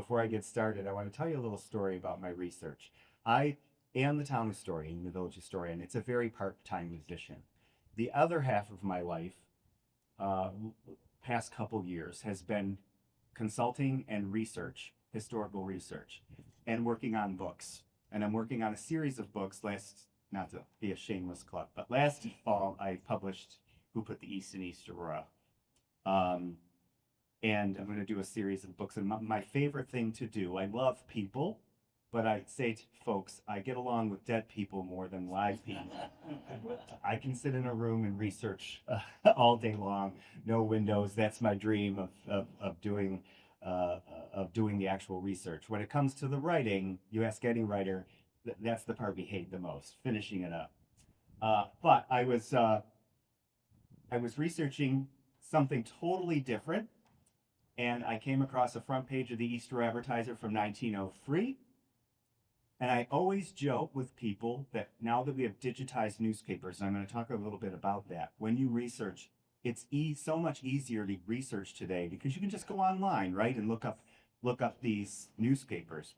before I get started, I want to tell you a little story about my research. I am the town historian, the village historian. It's a very part-time position. The other half of my life, uh, past couple years, has been consulting and research, historical research, and working on books. And I'm working on a series of books. Not to be a shameless club, but last fall I published Who Put the East in East Aurora. And I'm going to do a series of books. And my favorite thing to do, I love people, but I say to folks, I get along with dead people more than live people. I can sit in a room and research all day long, no windows. That's my dream of doing the actual research. When it comes to the writing, you ask any writer, that's the part we hate the most, finishing it up. But I was researching something totally different, and I came across a front page of the Easter Advertiser from 1903. And I always joke with people that now that we have digitized newspapers, and I'm going to talk a little bit about that, when you research, it's so much easier to research today because you can just go online, right, and look up these newspapers.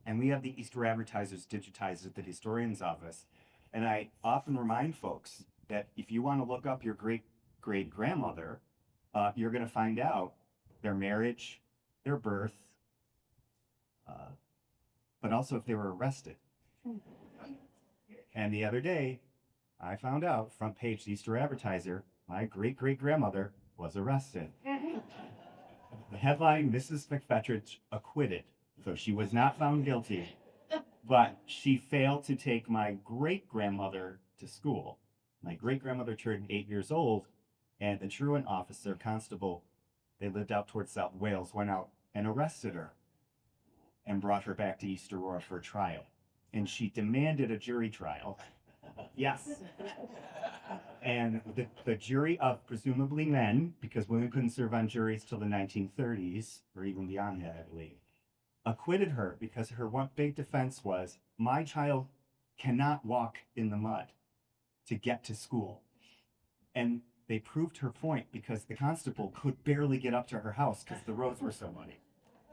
And we have the Easter Advertisers digitized at the historian's office. And I often remind folks that if you want to look up your great-great-grandmother, you're going to find out their marriage, their birth, but also if they were arrested. And the other day, I found out, front page Easter Advertiser, my great-great-grandmother was arrested. The headline, Mrs. McFetridge acquitted. So she was not found guilty, but she failed to take my great-grandmother to school. My great-grandmother turned 8 years old, and the truant officer, constable, they lived out towards South Wales, went out and arrested her and brought her back to East Aurora for a trial. And she demanded a jury trial. Yes. And the jury of presumably men, because women couldn't serve on juries till the 1930s, or even beyond that, I believe, acquitted her because her one big defense was, my child cannot walk in the mud to get to school. And they proved her point because the constable could barely get up to her house because the roads were so muddy.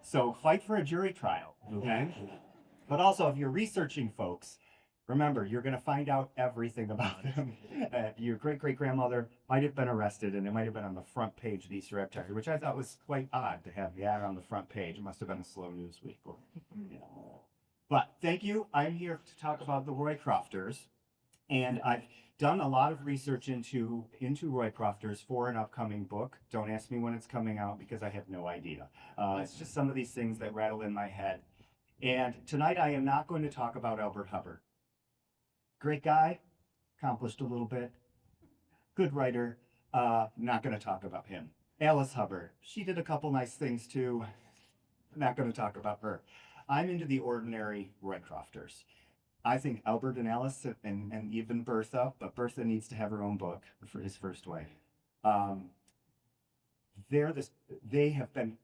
So fight for a jury trial, okay? But also, if you're researching folks, remember, you're going to find out everything about them. Your great-great-grandmother might have been arrested, and it might have been on the front page of the Easter Advertiser, which I thought was quite odd to have that on the front page. It must have been a slow news week. But thank you. I'm here to talk about the Roycrofters, and I've done a lot of research into Roycrofters for an upcoming book. Don't ask me when it's coming out because I have no idea. It's just some of these things that rattle in my head. And tonight I am not going to talk about Elbert Hubbard. Great guy, accomplished a little bit, good writer, not going to talk about him. Alice Hubbard, she did a couple nice things too, not going to talk about her. I'm into the ordinary Roycrofters. I think Albert and Alice and even Bertha, but Bertha needs to have her own book for his first wife. They have been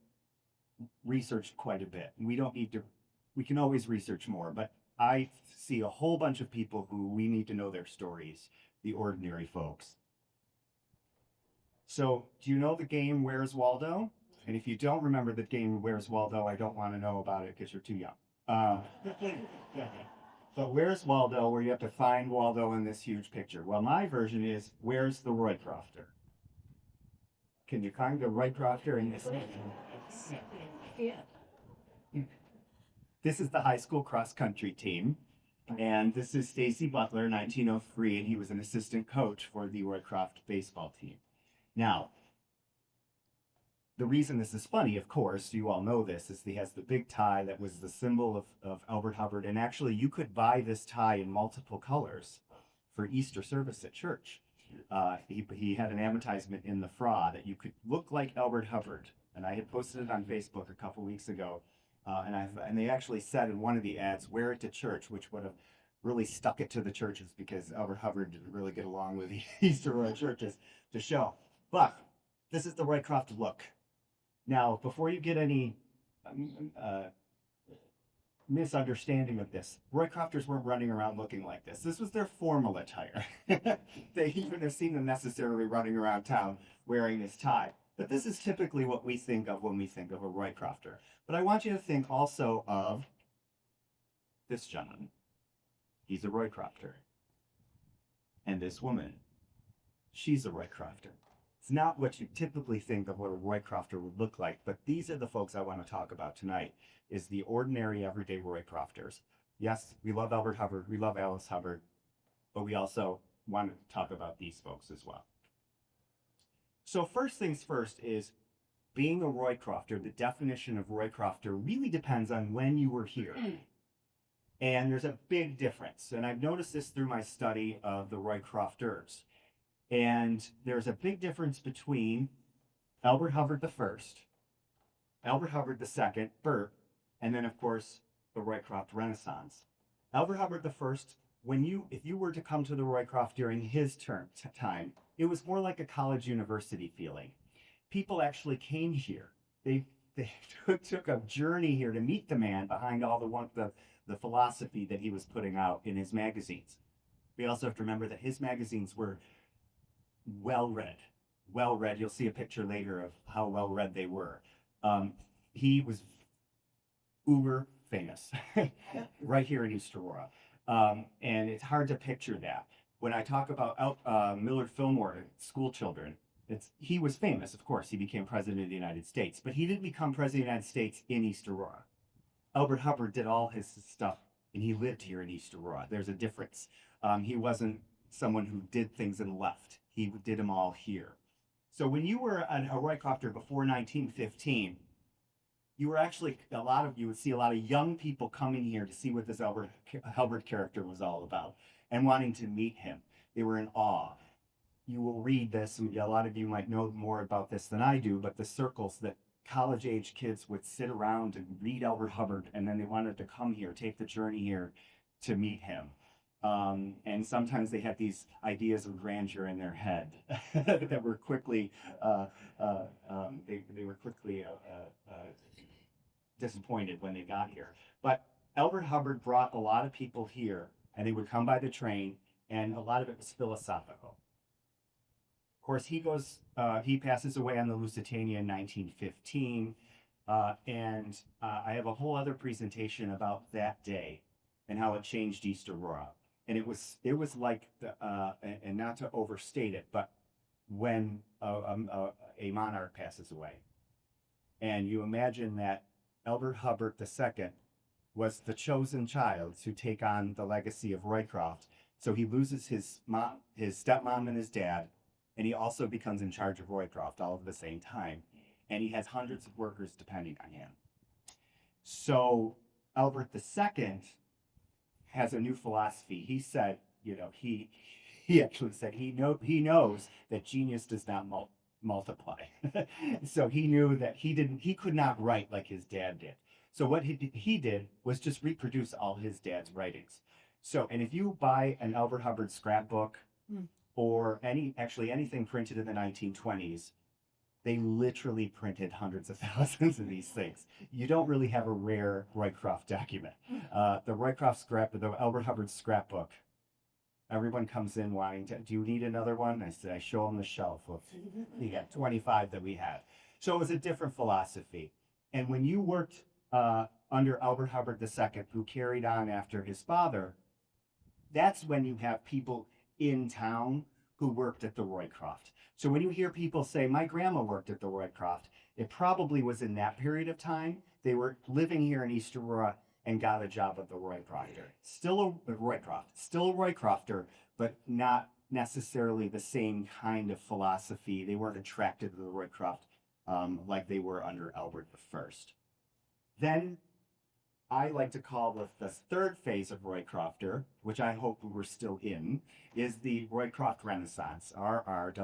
researched quite a bit. We can always research more, but I see a whole bunch of people who we need to know their stories, the ordinary folks. So, do you know the game Where's Waldo? And if you don't remember the game Where's Waldo, I don't want to know about it because you're too young. But Where's Waldo, where you have to find Waldo in this huge picture? Well, my version is Where's the Roycrofter? Can you find the Roycrofter in this? Yeah. This is the high school cross-country team, and this is Stacy Butler, 1903, and he was an assistant coach for the Roycroft baseball team. Now, the reason this is funny, of course, you all know this, is he has the big tie that was the symbol of Elbert Hubbard, and actually you could buy this tie in multiple colors for Easter service at church. He had an advertisement in the FRA that you could look like Elbert Hubbard, and I had posted it on Facebook a couple weeks ago. And they actually said in one of the ads, wear it to church, which would have really stuck it to the churches because Elbert Hubbard didn't really get along with the Easter Royal churches to show. But this is the Roycroft look. Now, before you get any misunderstanding of this, Roycrofters weren't running around looking like this. This was their formal attire. You wouldn't have seen them necessarily running around town wearing this tie. But this is typically what we think of when we think of a Roycrofter. But I want you to think also of this gentleman. He's a Roycrofter. And this woman, she's a Roycrofter. It's not what you typically think of what a Roycrofter would look like, but these are the folks I want to talk about tonight, is the ordinary everyday Roycrofters. Yes, we love Elbert Hubbard, we love Alice Hubbard, but we also want to talk about these folks as well. So first things first is being a Roycrofter. The definition of Roycrofter really depends on when you were here. And there's a big difference. And I've noticed this through my study of the Roycrofters. And there's a big difference between Elbert Hubbard the first, Elbert Hubbard the second, Bert, and then of course the Roycroft Renaissance. Elbert Hubbard the first, if you were to come to the Roycroft during his time, it was more like a college university feeling. People actually came here. They took a journey here to meet the man behind all the philosophy that he was putting out in his magazines. We also have to remember that his magazines were well read. You'll see a picture later of how well read they were. He was uber famous right here in East Aurora. And it's hard to picture that. When I talk about Millard Fillmore, school children, he was famous, of course. He became president of the United States, but he didn't become president of the United States in East Aurora. Elbert Hubbard did all his stuff, and he lived here in East Aurora. There's a difference. He wasn't someone who did things and left. He did them all here. So when you were a Roycrofter before 1915, you were actually, you would see a lot of young people coming here to see what this Elbert Hubbard character was all about and wanting to meet him. They were in awe. You will read this, and a lot of you might know more about this than I do, but the circles that college-age kids would sit around and read Elbert Hubbard, and then they wanted to come here, take the journey here to meet him. And sometimes they had these ideas of grandeur in their head that were quickly, they were quickly disappointed when they got here. But Elbert Hubbard brought a lot of people here, and they would come by the train, and a lot of it was philosophical. Of course, he passes away on the Lusitania in 1915, and I have a whole other presentation about that day and how it changed East Aurora. And it was like, and not to overstate it, but when a monarch passes away, and you imagine that Elbert Hubbard II was the chosen child to take on the legacy of Roycroft. So he loses his stepmom and his dad, and he also becomes in charge of Roycroft all at the same time. And he has hundreds of workers depending on him. So Elbert II has a new philosophy. He said, he actually said he knows that genius does not multiply. So he knew that he could not write like his dad did. So what he did was just reproduce all his dad's writings. So, and if you buy an Elbert Hubbard scrapbook or anything printed in the 1920s, they literally printed hundreds of thousands of these things. You don't really have a rare Roycroft document. The Elbert Hubbard scrapbook, everyone comes in wanting to, do you need another one? I show them the shelf. We got 25 that we had. So it was a different philosophy. And when you worked under Elbert Hubbard II, who carried on after his father, that's when you have people in town who worked at the Roycroft. So when you hear people say, my grandma worked at the Roycroft, it probably was in that period of time. They were living here in East Aurora and got a job at the Roycrofter. Still a Roycrofter, but not necessarily the same kind of philosophy. They weren't attracted to the Roycroft like they were under Elbert I. Then I like to call the third phase of Roycrofter, which I hope we're still in, is the Roycroft Renaissance, RR.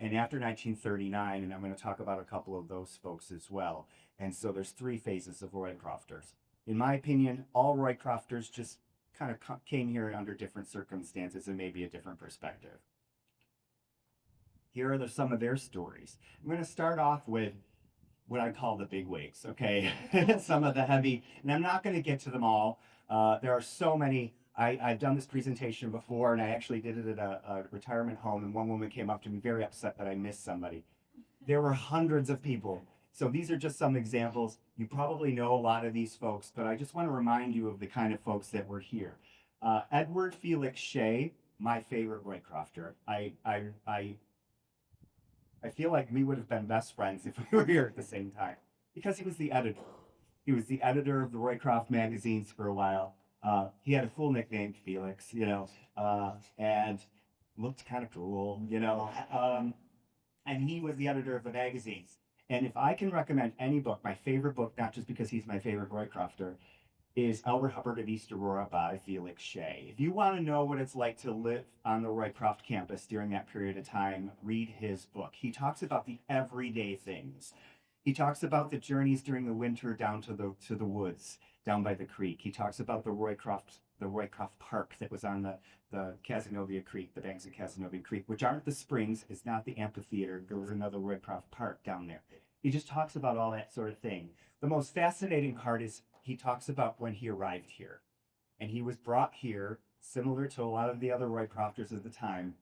And after 1939, and I'm going to talk about a couple of those folks as well. And so there's three phases of Roycrofters. In my opinion, all Roycrofters just kind of came here under different circumstances and maybe a different perspective. Here are some of their stories. I'm going to start off with what I call the bigwigs, okay? Some of the heavy, and I'm not going to get to them all. There are so many. I've done this presentation before, and I actually did it at a retirement home, and one woman came up to me very upset that I missed somebody. There were hundreds of people. So these are just some examples. You probably know a lot of these folks, but I just want to remind you of the kind of folks that were here. Edward Felix Shea, my favorite Roycrofter. I feel like we would have been best friends if we were here at the same time because he was the editor. He was the editor of the Roycroft magazines for a while. He had a cool nickname, Felix, and looked kind of cool, and he was the editor of the magazines. And if I can recommend any book, my favorite book, not just because he's my favorite Roycrofter, is Elbert Hubbard of East Aurora by Felix Shea. If you want to know what it's like to live on the Roycroft campus during that period of time, read his book. He talks about the everyday things. He talks about the journeys during the winter down to the woods, down by the creek. He talks about the Roycroft Park that was on the Cazenovia Creek, the banks of Cazenovia Creek, which aren't the springs, it's not the amphitheater. There was another Roycroft Park down there. He just talks about all that sort of thing. The most fascinating part is he talks about when he arrived here. And he was brought here, similar to a lot of the other Roycrofters at the time.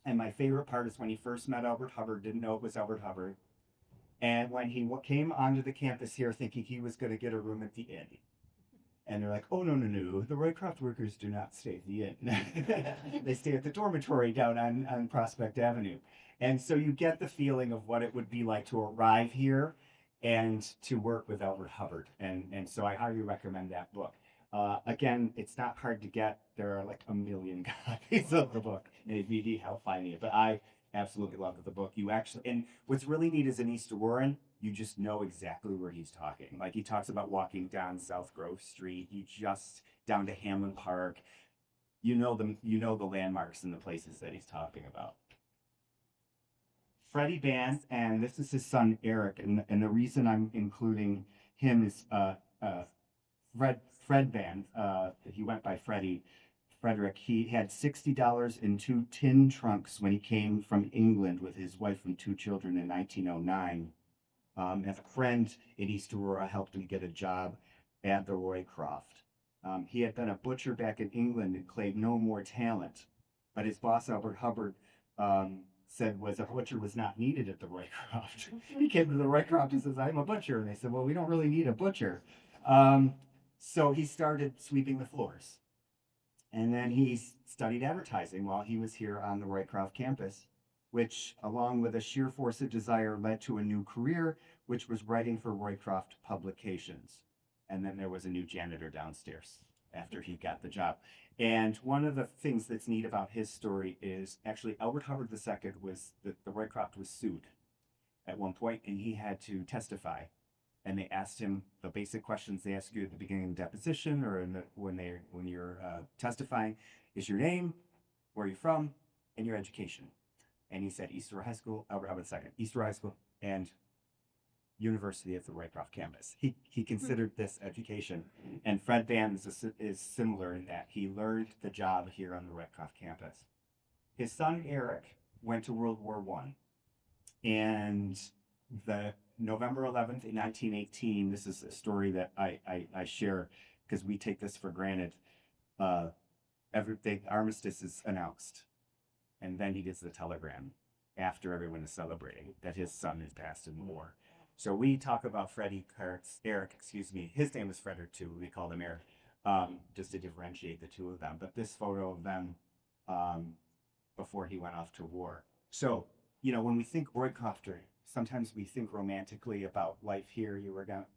And my favorite part is when he first met Elbert Hubbard, didn't know it was Elbert Hubbard. And when he came onto the campus here thinking he was going to get a room at the inn. And they're like, oh, no. The Roycroft workers do not stay at the inn. They stay at the dormitory down on Prospect Avenue. And so you get the feeling of what it would be like to arrive here and to work with Elbert Hubbard. And so I highly recommend that book. Again, it's not hard to get. There are like a million copies of the book. And if you need help finding it. But I absolutely love the book. And what's really neat is in East Warren, you just know exactly where he's talking. Like he talks about walking down South Grove Street, down to Hamlin Park. You know the landmarks and the places that he's talking about. Freddie Band, and this is his son Eric, and the reason I'm including him is Fred Band. He went by Frederick. He had $60 in 2 tin trunks when he came from England with his wife and 2 children in 1909. And a friend in East Aurora helped him get a job at the Roycroft. He had been a butcher back in England and claimed no more talent, but his boss, Albert Hubbard, said a butcher was not needed at the Roycroft. He came to the Roycroft and says, I'm a butcher. And they said, well, we don't really need a butcher. So he started sweeping the floors. And then he studied advertising while he was here on the Roycroft campus, which, along with a sheer force of desire, led to a new career, which was writing for Roycroft publications. And then there was a new janitor downstairs after he got the job. And one of the things that's neat about his story is actually Elbert Hubbard II the Roycroft was sued at one point, and he had to testify. And they asked him the basic questions they ask you at the beginning of the deposition or when you're testifying: is your name, where are you from, and your education. And he said East Aurora High School, Elbert Hubbard II, East Aurora High School, and University at the Roycroft campus. He considered this education, and Fred Band is similar in that he learned the job here on the Roycroft campus. His son Eric went to World War I, and the November 11th, 1918, this is a story that I share because we take this for granted. The armistice is announced, and then he gets the telegram after everyone is celebrating that his son has passed in war. So we talk about Eric, his name is Frederick too, we call him Eric, just to differentiate the two of them. But this photo of them before he went off to war. So, when we think Roycrofter, sometimes we think romantically about life here,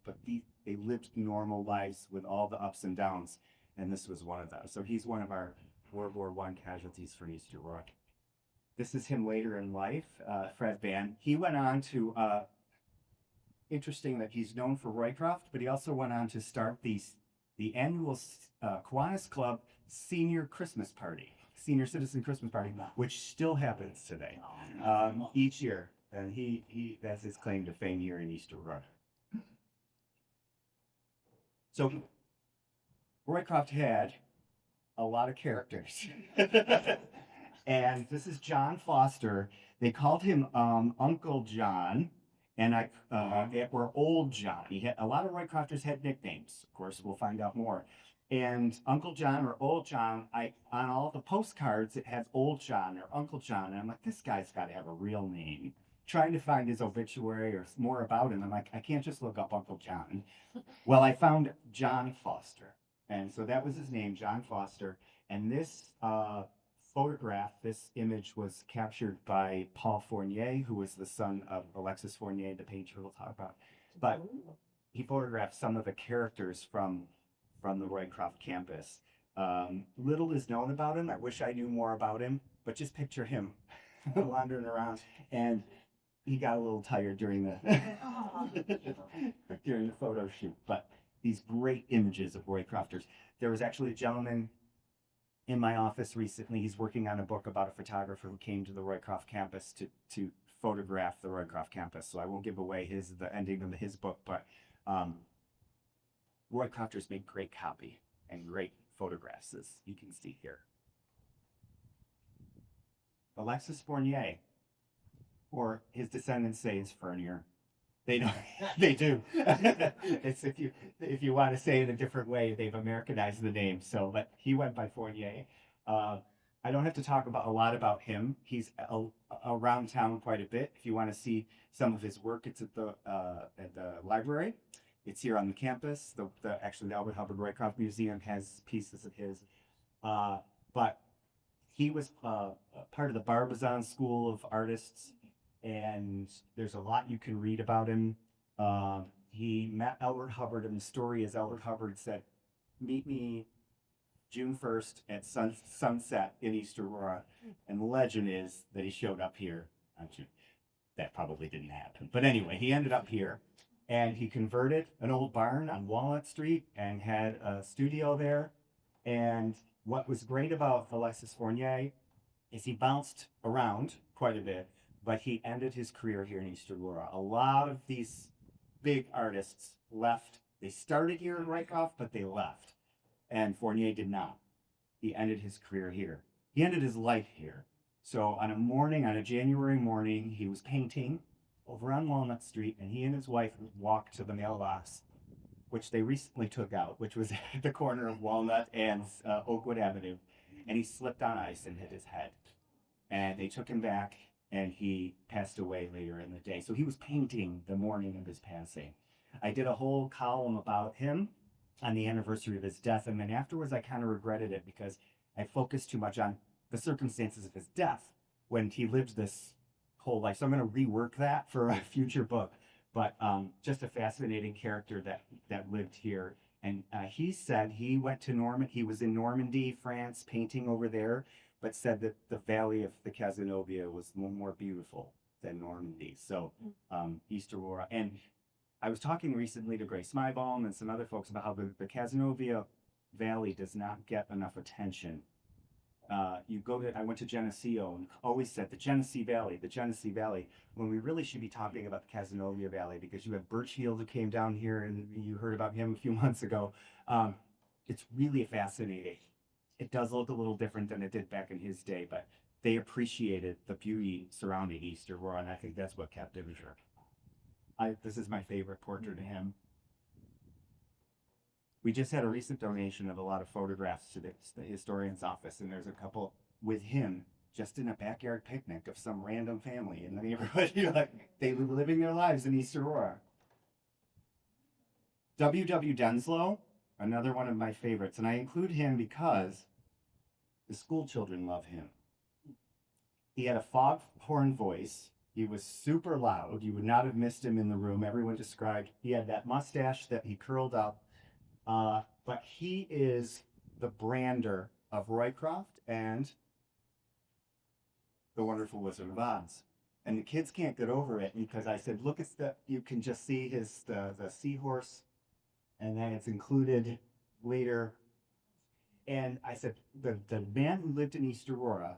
but they lived normal lives with all the ups and downs, and this was one of them. So he's one of our World War I casualties for East Aurora. This is him later in life, Fred Band. He went on to, interesting that he's known for Roycroft, but he also went on to start the annual Kiwanis Club Senior Citizen Christmas Party, which still happens today, each year. And that's his claim to fame here in East Aurora. So Roycroft had a lot of characters. And this is John Foster. They called him Uncle John, or Old John. A lot of Roycrofters had nicknames. Of course, we'll find out more. And Uncle John or Old John, on all the postcards, it has Old John or Uncle John. And I'm like, this guy's got to have a real name. trying to find his obituary or more about him. I'm like, I can't just look up Uncle John. Well, I found John Foster. And so that was his name, John Foster. And this photograph, this image was captured by Paul Fournier, who was the son of Alexis Fournier, the painter we'll talk about. But he photographed some of the characters from the Roycroft campus. Little is known about him. I wish I knew more about him, but just picture him wandering around. And he got a little tired during the during the photo shoot. But these great images of Roycrofters. There was actually a gentleman in my office recently. He's working on a book about a photographer who came to the Roycroft campus to photograph the Roycroft campus. So I won't give away the ending of his book, but Roycrofters make great copy and great photographs, as you can see here. Alexis Fournier, or his descendants say is Fournier. They don't. They do. It's if you want to say it a different way, they've Americanized the name. So, but he went by Fournier. I don't have to talk a lot about him. He's around town quite a bit. If you want to see some of his work, it's at the library. It's here on the campus. Actually, the Elbert Hubbard Roycroft Museum has pieces of his. But he was part of the Barbizon School of Artists, and there's a lot you can read about him. He met Elbert Hubbard, and the story is Elbert Hubbard said, "Meet me June 1st at sunset in East Aurora." And the legend is that he showed up here on June. That probably didn't happen. But anyway, he ended up here, and he converted an old barn on Walnut Street and had a studio there. And what was great about Alexis Fournier is he bounced around quite a bit, but he ended his career here in East Aurora. A lot of these big artists left. They started here in Roycroft, but they left. And Fournier did not. He ended his career here. He ended his life here. So on a January morning, he was painting over on Walnut Street, and he and his wife walked to the mailbox, which they recently took out, which was at the corner of Walnut and Oakwood Avenue. And he slipped on ice and hit his head. And they took him back, and he passed away later in the day. So he was painting the morning of his passing. I did a whole column about him on the anniversary of his death, and then afterwards I kind of regretted it because I focused too much on the circumstances of his death when he lived this whole life. So I'm going to rework that for a future book. But just a fascinating character that lived here. And he said he went to he was in Normandy, France, painting over there, but said that the valley of the Cazenovia was more beautiful than Normandy. So East Aurora. And I was talking recently to Grace Mybaum and some other folks about how the Cazenovia Valley does not get enough attention. I went to Geneseo and always said the Genesee Valley, when we really should be talking about the Cazenovia Valley, because you have Birchfield who came down here and you heard about him a few months ago. It's really fascinating. It does look a little different than it did back in his day, but they appreciated the beauty surrounding East Aurora, and I think that's what kept him here. This is my favorite portrait of him. We just had a recent donation of a lot of photographs to the historian's office, and there's a couple with him just in a backyard picnic of some random family in the neighborhood. Like they were living their lives in East Aurora. W.W. Denslow, another one of my favorites, and I include him because the school children love him. He had a foghorn voice. He was super loud. You would not have missed him in the room. Everyone described he had that mustache that he curled up. But he is the brander of Roycroft and the Wonderful Wizard of Oz. And the kids can't get over it because I said, look, you can just see the seahorse, and then it's included later. And I said, the man who lived in East Aurora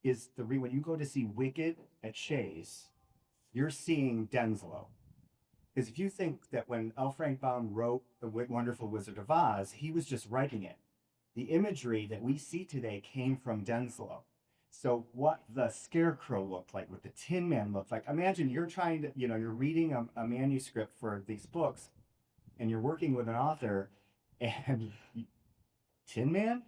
is when you go to see Wicked at Shays, you're seeing Denslow. Because if you think that when L. Frank Baum wrote The Wonderful Wizard of Oz, he was just writing it. The imagery that we see today came from Denslow. So what the Scarecrow looked like, what the Tin Man looked like. Imagine you're trying to, you're reading a manuscript for these books, and you're working with an author, and Tin Man?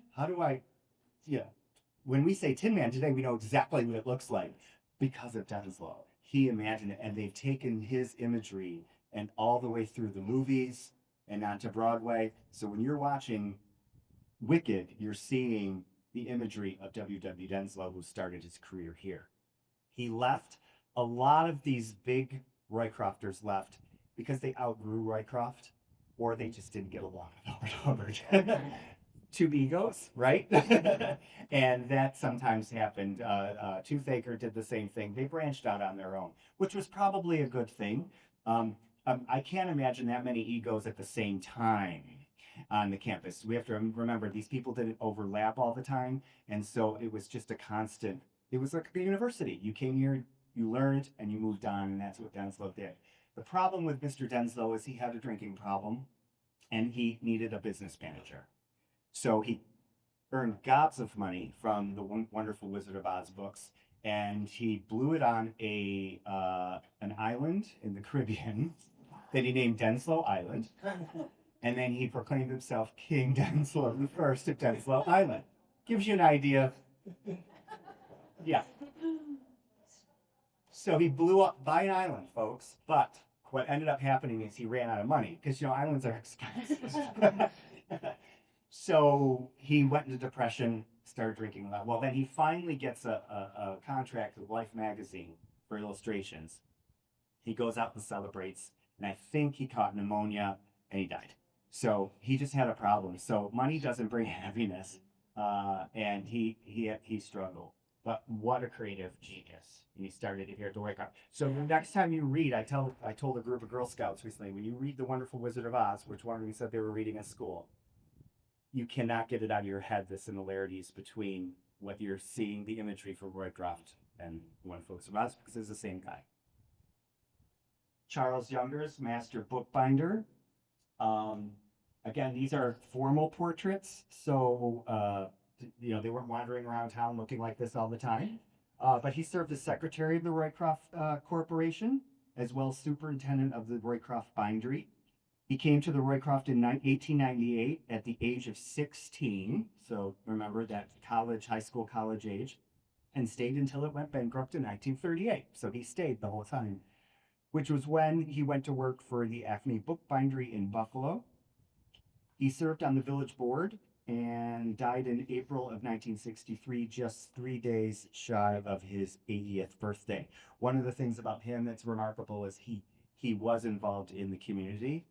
When we say Tin Man today, we know exactly what it looks like because of Denslow. he imagined it, and they've taken his imagery and all the way through the movies and onto Broadway. So when you're watching Wicked, you're seeing the imagery of W.W. Denslow, who started his career here. He left. A lot of these big Roycrofters left because they outgrew Roycroft, or they just didn't get along with Albert Hubbard. Two egos, right? And that sometimes happened. Toothaker did the same thing. They branched out on their own, which was probably a good thing. I can't imagine that many egos at the same time on the campus. We have to remember these people didn't overlap all the time, and so it was just a constant. It was like a university. You came here, you learned, and you moved on, and that's what Denslow did. The problem with Mr. Denslow is he had a drinking problem, and he needed a business manager. So he earned gobs of money from the Wonderful Wizard of Oz books, and he blew it on an island in the Caribbean that he named Denslow Island. And then he proclaimed himself King Denslow the First of Denslow Island. Gives you an idea. Yeah. So he blew up by an island, folks. But what ended up happening is he ran out of money because, islands are expensive. So he went into depression, started drinking a lot. Well, then he finally gets a contract with Life magazine for illustrations. He goes out and celebrates, and I think he caught pneumonia, and he died. So he just had a problem. So money doesn't bring happiness, and he struggled. But what a creative genius! And he started it here at the Roycroft. So the next time you read, I told a group of Girl Scouts recently, when you read The Wonderful Wizard of Oz, which one of you said they were reading at school, you cannot get it out of your head, the similarities between what you're seeing, the imagery from Roycroft and The Wonderful Wizard of Oz, because it's the same guy. Charles Younger's master bookbinder. Again, these are formal portraits, so they weren't wandering around town looking like this all the time. But he served as secretary of the Roycroft Corporation, as well as superintendent of the Roycroft Bindery. He came to the Roycroft in 1898 at the age of 16, so remember that high school, college age, and stayed until it went bankrupt in 1938. So he stayed the whole time, which was when he went to work for the Acme Book Bindery in Buffalo. He served on the village board and died in April of 1963, just 3 days shy of his 80th birthday. One of the things about him that's remarkable is he was involved in the community.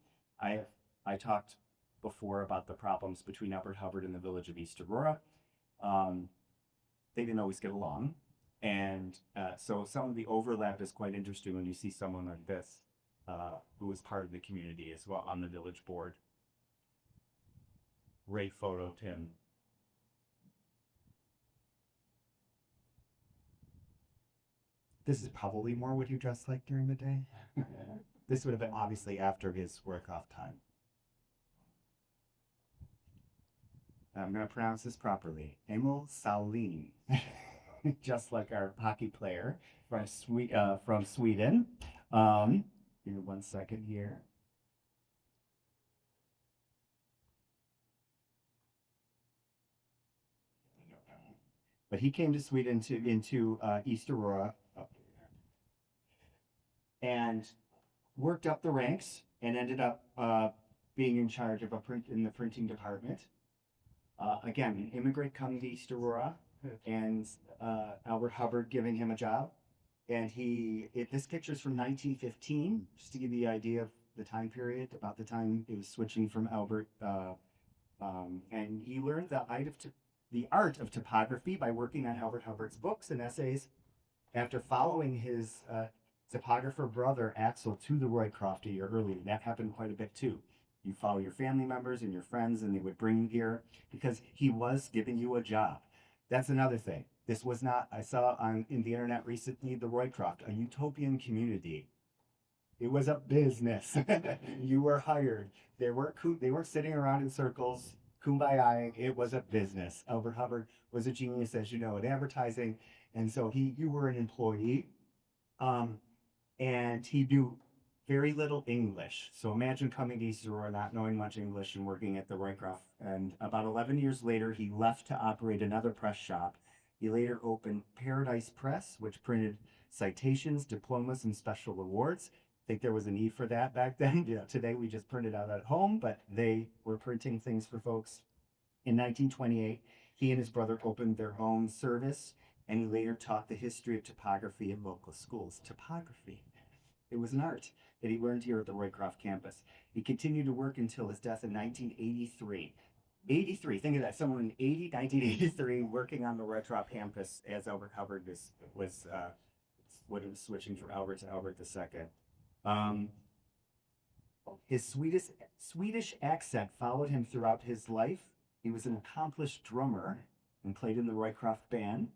I talked before about the problems between Elbert Hubbard and the village of East Aurora. They didn't always get along. And so some of the overlap is quite interesting when you see someone like this, who was part of the community as well on the village board. Ray photoed him. This is probably more what he dressed like during the day. This would have been obviously after his Roycroft time. I'm going to pronounce this properly. Emil Sahlin, just like our hockey player from Sweden. Give me 1 second here. But he came to Sweden into East Aurora and worked up the ranks and ended up being in charge of in the printing department. Again, an immigrant coming to East Aurora, and Elbert Hubbard giving him a job. And this picture's from 1915, just to give you the idea of the time period, about the time it was switching from Elbert. And he learned the art of typography by working on Elbert Hubbard's books and essays. After following his typographer brother Axel to the Roycroft a year earlier, that happened quite a bit too. You follow your family members and your friends, and they would bring you here because he was giving you a job. That's another thing. This was not, I saw in the internet recently, the Roycroft, a utopian community. It was a business. You were hired. They weren't sitting around in circles, kumbaya. It was a business. Elbert Hubbard was a genius, as you know, at advertising. And so you were an employee. And he knew very little English. So imagine coming to East Aurora, not knowing much English and working at the Roycroft. And about 11 years later, he left to operate another press shop. He later opened Paradise Press, which printed citations, diplomas, and special awards. I think there was a need for that back then. Yeah. Today we just print it out at home, but they were printing things for folks. In 1928, he and his brother opened their own service, and he later taught the history of topography in local schools. Topography. It was an art that he learned here at the Roycroft campus. He continued to work until his death in 1983. 83, think of that, someone in 1983 working on the Roycroft campus as Elbert Hubbard was switching from Albert to Albert II. His Swedish accent followed him throughout his life. He was an accomplished drummer and played in the Roycroft band.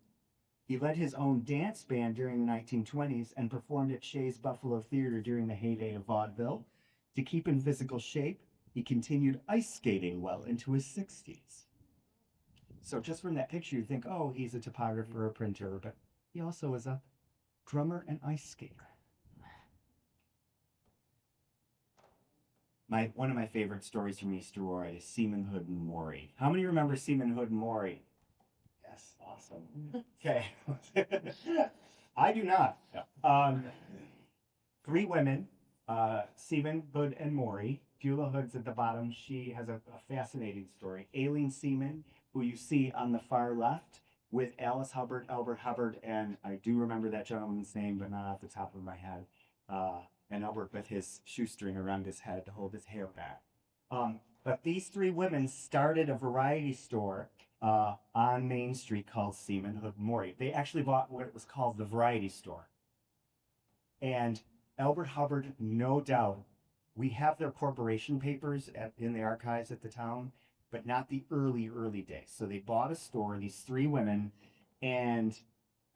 He led his own dance band during the 1920s and performed at Shea's Buffalo Theater during the heyday of vaudeville. To keep in physical shape, he continued ice skating well into his 60s. So just from that picture, you think, oh, he's a topographer, a printer, but he also was a drummer and ice skater. One of my favorite stories from East Aurora is Seaman Hood and Maury. How many remember Seaman Hood and Maury? Yes, awesome. Okay. I do not. Three women, Seaman Hood and Maury. Beulah Hood's at the bottom. She has a fascinating story. Aileen Seaman, who you see on the far left, with Alice Hubbard, Elbert Hubbard, and I do remember that gentleman's name, but not off the top of my head. And Elbert with his shoestring around his head to hold his hair back. But these three women started a variety store on Main Street called Seaman Hood Maury. They actually bought what was called the Variety Store. And Elbert Hubbard, no doubt, we have their corporation papers in the archives at the town, but not the early days. So they bought a store, these three women, and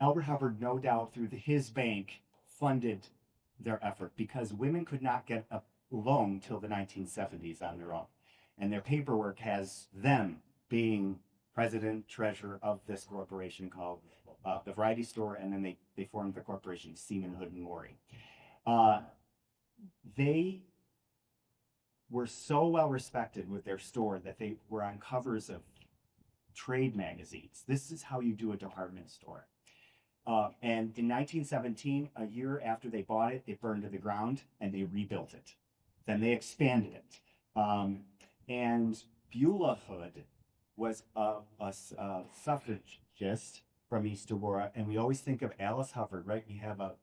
Elbert Hubbard, no doubt, through his bank, funded their effort because women could not get a loan till the 1970s on their own. And their paperwork has them being president, treasurer of this corporation called the Variety Store, and then they formed the corporation Seaman Hood and Maury. They were so well respected with their store that they were on covers of trade magazines. This is how you do a department store. And in 1917, a year after they bought it burned to the ground and they rebuilt it. Then they expanded it. And Beulah Hood was a suffragist from East Aurora, and we always think of Alice Hubbard, right? We have a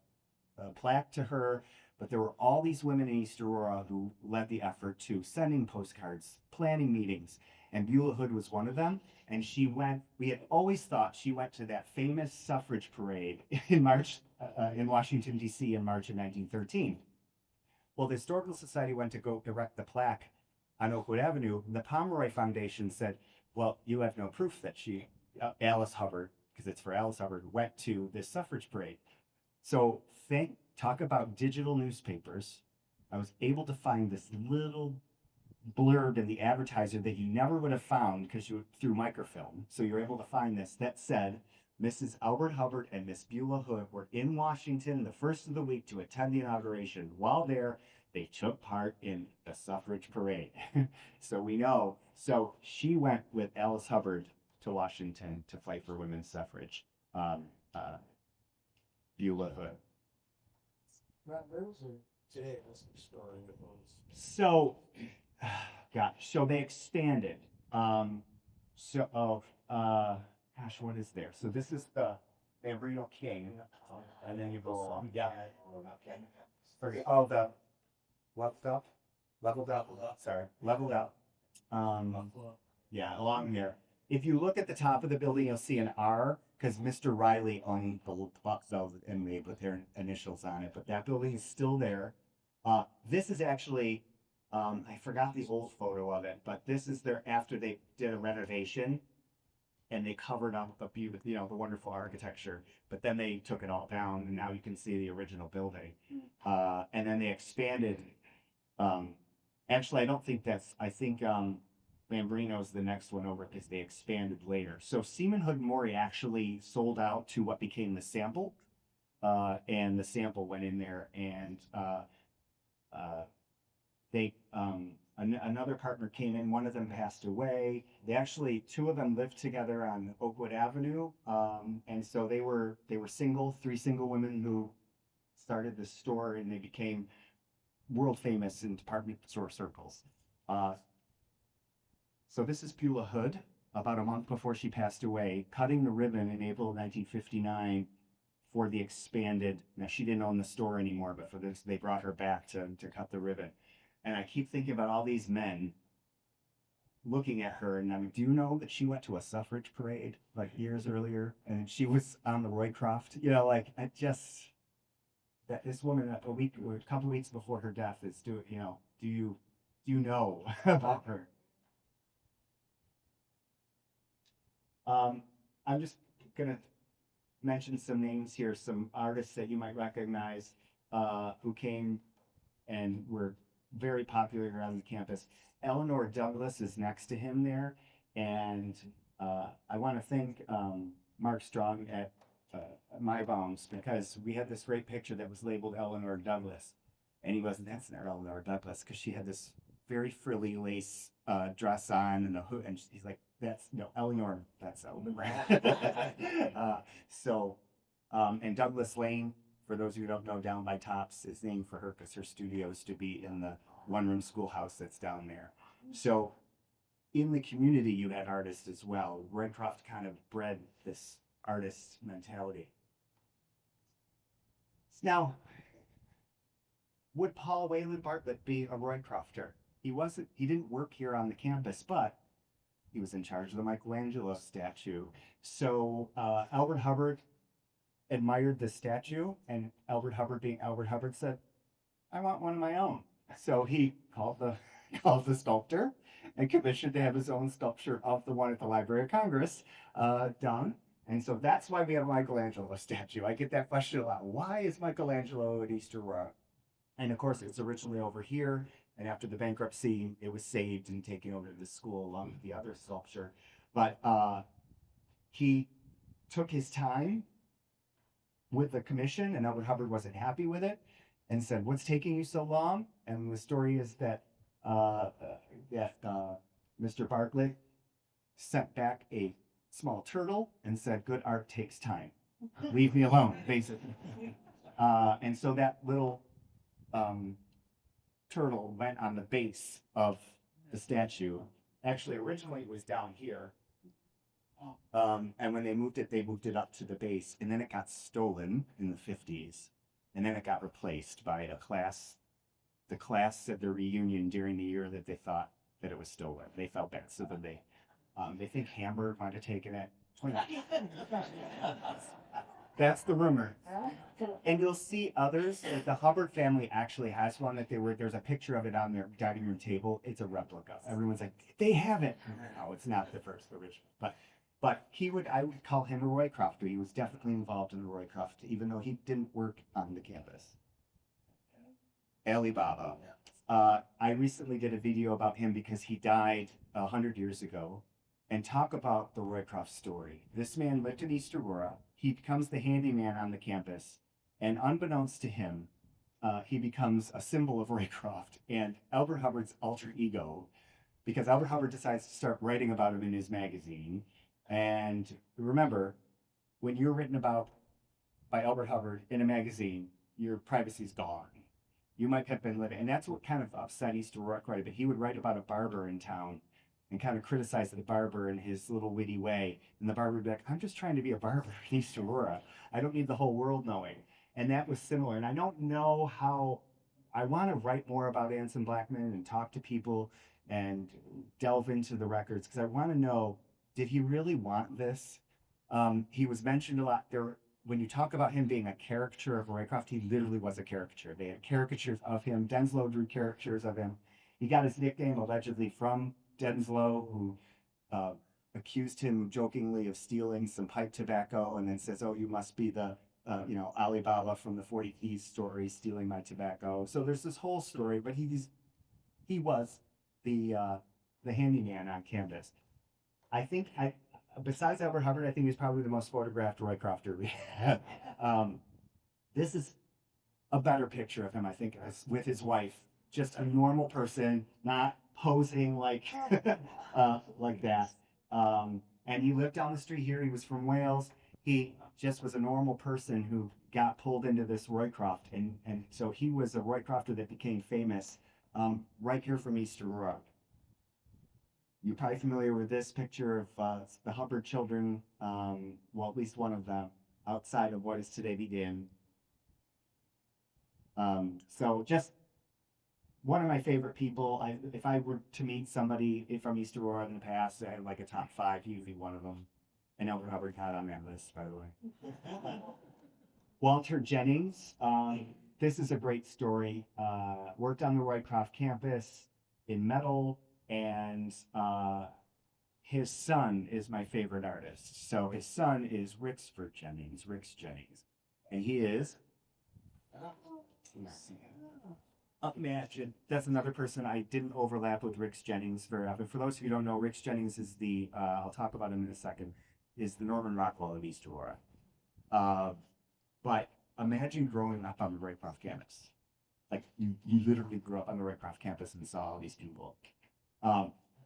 plaque to her, but there were all these women in East Aurora who led the effort to sending postcards, planning meetings, and Beulah Hood was one of them. And she went, we had always thought she went to that famous suffrage parade in in Washington, D.C. in March of 1913. Well, the Historical Society went to go erect the plaque on Oakwood Avenue. And the Pomeroy Foundation said, well, you have no proof that Alice Hubbard, because it's for Alice Hubbard, went to this suffrage parade. So talk about digital newspapers. I was able to find this little blurb in the advertiser that you never would have found because you through microfilm. So you're able to find this that said, Mrs. Elbert Hubbard and Miss Beulah Hood were in Washington the first of the week to attend the inauguration. While there, they took part in the suffrage parade. So we know. So she went with Alice Hubbard to Washington to fight for women's suffrage. Beulah Hood. So, so they expanded. Gosh, what is there? So this is the Embryo King, and then you go along. Yeah. Okay. Oh, the leveled up. Sorry, leveled up. Yeah, along here. If you look at the top of the building, you'll see an R because Mr. Riley owned the Buckville and they put their initials on it. But that building is still there. This is actually, I forgot the old photo of it, but this is after they did a renovation and they covered up the wonderful architecture. But then they took it all down, and now you can see the original building. And then they expanded. Actually, I don't think I think Lambrino's the next one over because they expanded later. So Seaman Hood Maury actually sold out to what became the Sample, and the Sample went in there, and they Another partner came in. One of them passed away. They actually, two of them lived together on Oakwood Avenue, and so they were single, three single women who started the store, and they became world famous in department store circles. Uh, so this is Beulah Hood, about a month before she passed away, cutting the ribbon in April of 1959 for the expanded. Now she didn't own the store anymore, but for this, they brought her back to cut the ribbon. And I keep thinking about all these men looking at her, and I mean, do you know that she went to a suffrage parade like years earlier, and she was on the Roycroft? You know, like I just that this woman a couple of weeks before her death is do you know about her? I'm just gonna mention some names here, some artists that you might recognize who came and were very popular around the campus. Eleanor Douglas is next to him there, and I want to thank Mark Strong at My Bombs, because we had this great picture that was labeled Eleanor Douglas, and he wasn't. That's not Eleanor Douglas, because she had this very frilly lace dress on and a hood, and he's like, "That's no Eleanor. That's Eleanor." And Douglas Lane, for those who don't know, down by Tops, is named for her because her studio is to be in the one-room schoolhouse that's down there. So in the community, you had artists as well. Roycroft kind of bred this artist mentality. Now, would Paul Wayland Bartlett be a Roycrofter? He didn't work here on the campus, but he was in charge of the Michelangelo statue. So Elbert Hubbard admired the statue, and Elbert Hubbard, being Elbert Hubbard, said, "I want one of my own." So he called the sculptor and commissioned to have his own sculpture of the one at the Library of Congress done. And so that's why we have a Michelangelo statue. I get that question a lot. Why is Michelangelo at East Aurora? And of course, it's originally over here. And after the bankruptcy, it was saved and taken over to the school along with the other sculpture. But he took his time with the commission, and Elbert Hubbard wasn't happy with it and said, "What's taking you so long?" And the story is that Mr. Bartlett sent back a small turtle and said, "Good art takes time. Leave me alone," basically. And so that little turtle went on the base of the statue. Actually, originally it was down here. And when they moved it up to the base, and then it got stolen in the 50s, and then it got replaced by a class. The class at their reunion during the year that they thought that it was stolen. They felt bad, so then they think Hamburg might have taken it. That's the rumor. And you'll see others. Like the Hubbard family actually has one that there's a picture of it on their dining room table. It's a replica. Everyone's like, they have it. No, it's not the first original. But I would call him a Roycrofter. He was definitely involved in the Roycroft, even though he didn't work on the campus. Alibaba. I recently did a video about him because he died 100 years ago, and talk about the Roycroft story. This man lived in East Aurora. He becomes the handyman on the campus, and unbeknownst to him, he becomes a symbol of Roycroft and Elbert Hubbard's alter ego, because Elbert Hubbard decides to start writing about him in his magazine. And remember, when you're written about by Elbert Hubbard in a magazine, your privacy's gone. You might have been living, and that's what kind of upset East Aurora quite a bit. He would write about a barber in town and kind of criticize the barber in his little witty way. And the barber would be like, "I'm just trying to be a barber in East Aurora. I don't need the whole world knowing." And that was similar. And I don't know how, I want to write more about Anson Blackman and talk to people and delve into the records, because I want to know, did he really want this? He was mentioned a lot there. When you talk about him being a caricature of Roycroft, he literally was a caricature. They had caricatures of him. Denslow drew caricatures of him. He got his nickname allegedly from Denslow, who accused him jokingly of stealing some pipe tobacco, and then says, "Oh, you must be the Alibaba from the 40 Thieves story, stealing my tobacco." So there's this whole story, but he was the handyman on campus. I think besides Elbert Hubbard, I think he's probably the most photographed Roycrofter we have. This is a better picture of him, I think, with his wife. Just a normal person, not posing like like that. And he lived down the street here. He was from Wales. He just was a normal person who got pulled into this Roycroft, and so he was a Roycrofter that became famous right here from East Aurora. You're probably familiar with this picture of the Hubbard children, well, at least one of them, outside of what is today the inn. So just one of my favorite people. If I were to meet somebody from East Aurora in the past, I had like a top 5, he would be one of them. And Elbert Hubbard got on that list, by the way. Walter Jennings, this is a great story. Worked on the Roycroft campus in metal, and his son is my favorite artist. So his son is Rix Jennings, and he is. Imagine that's another person I didn't overlap with Rix Jennings very often. For those of you who don't know, Rix Jennings is the I'll talk about him in a second. Is the Norman Rockwell of East Aurora. But imagine growing up on the Roycroft campus. Like you literally grew up on the Roycroft campus and saw all these people.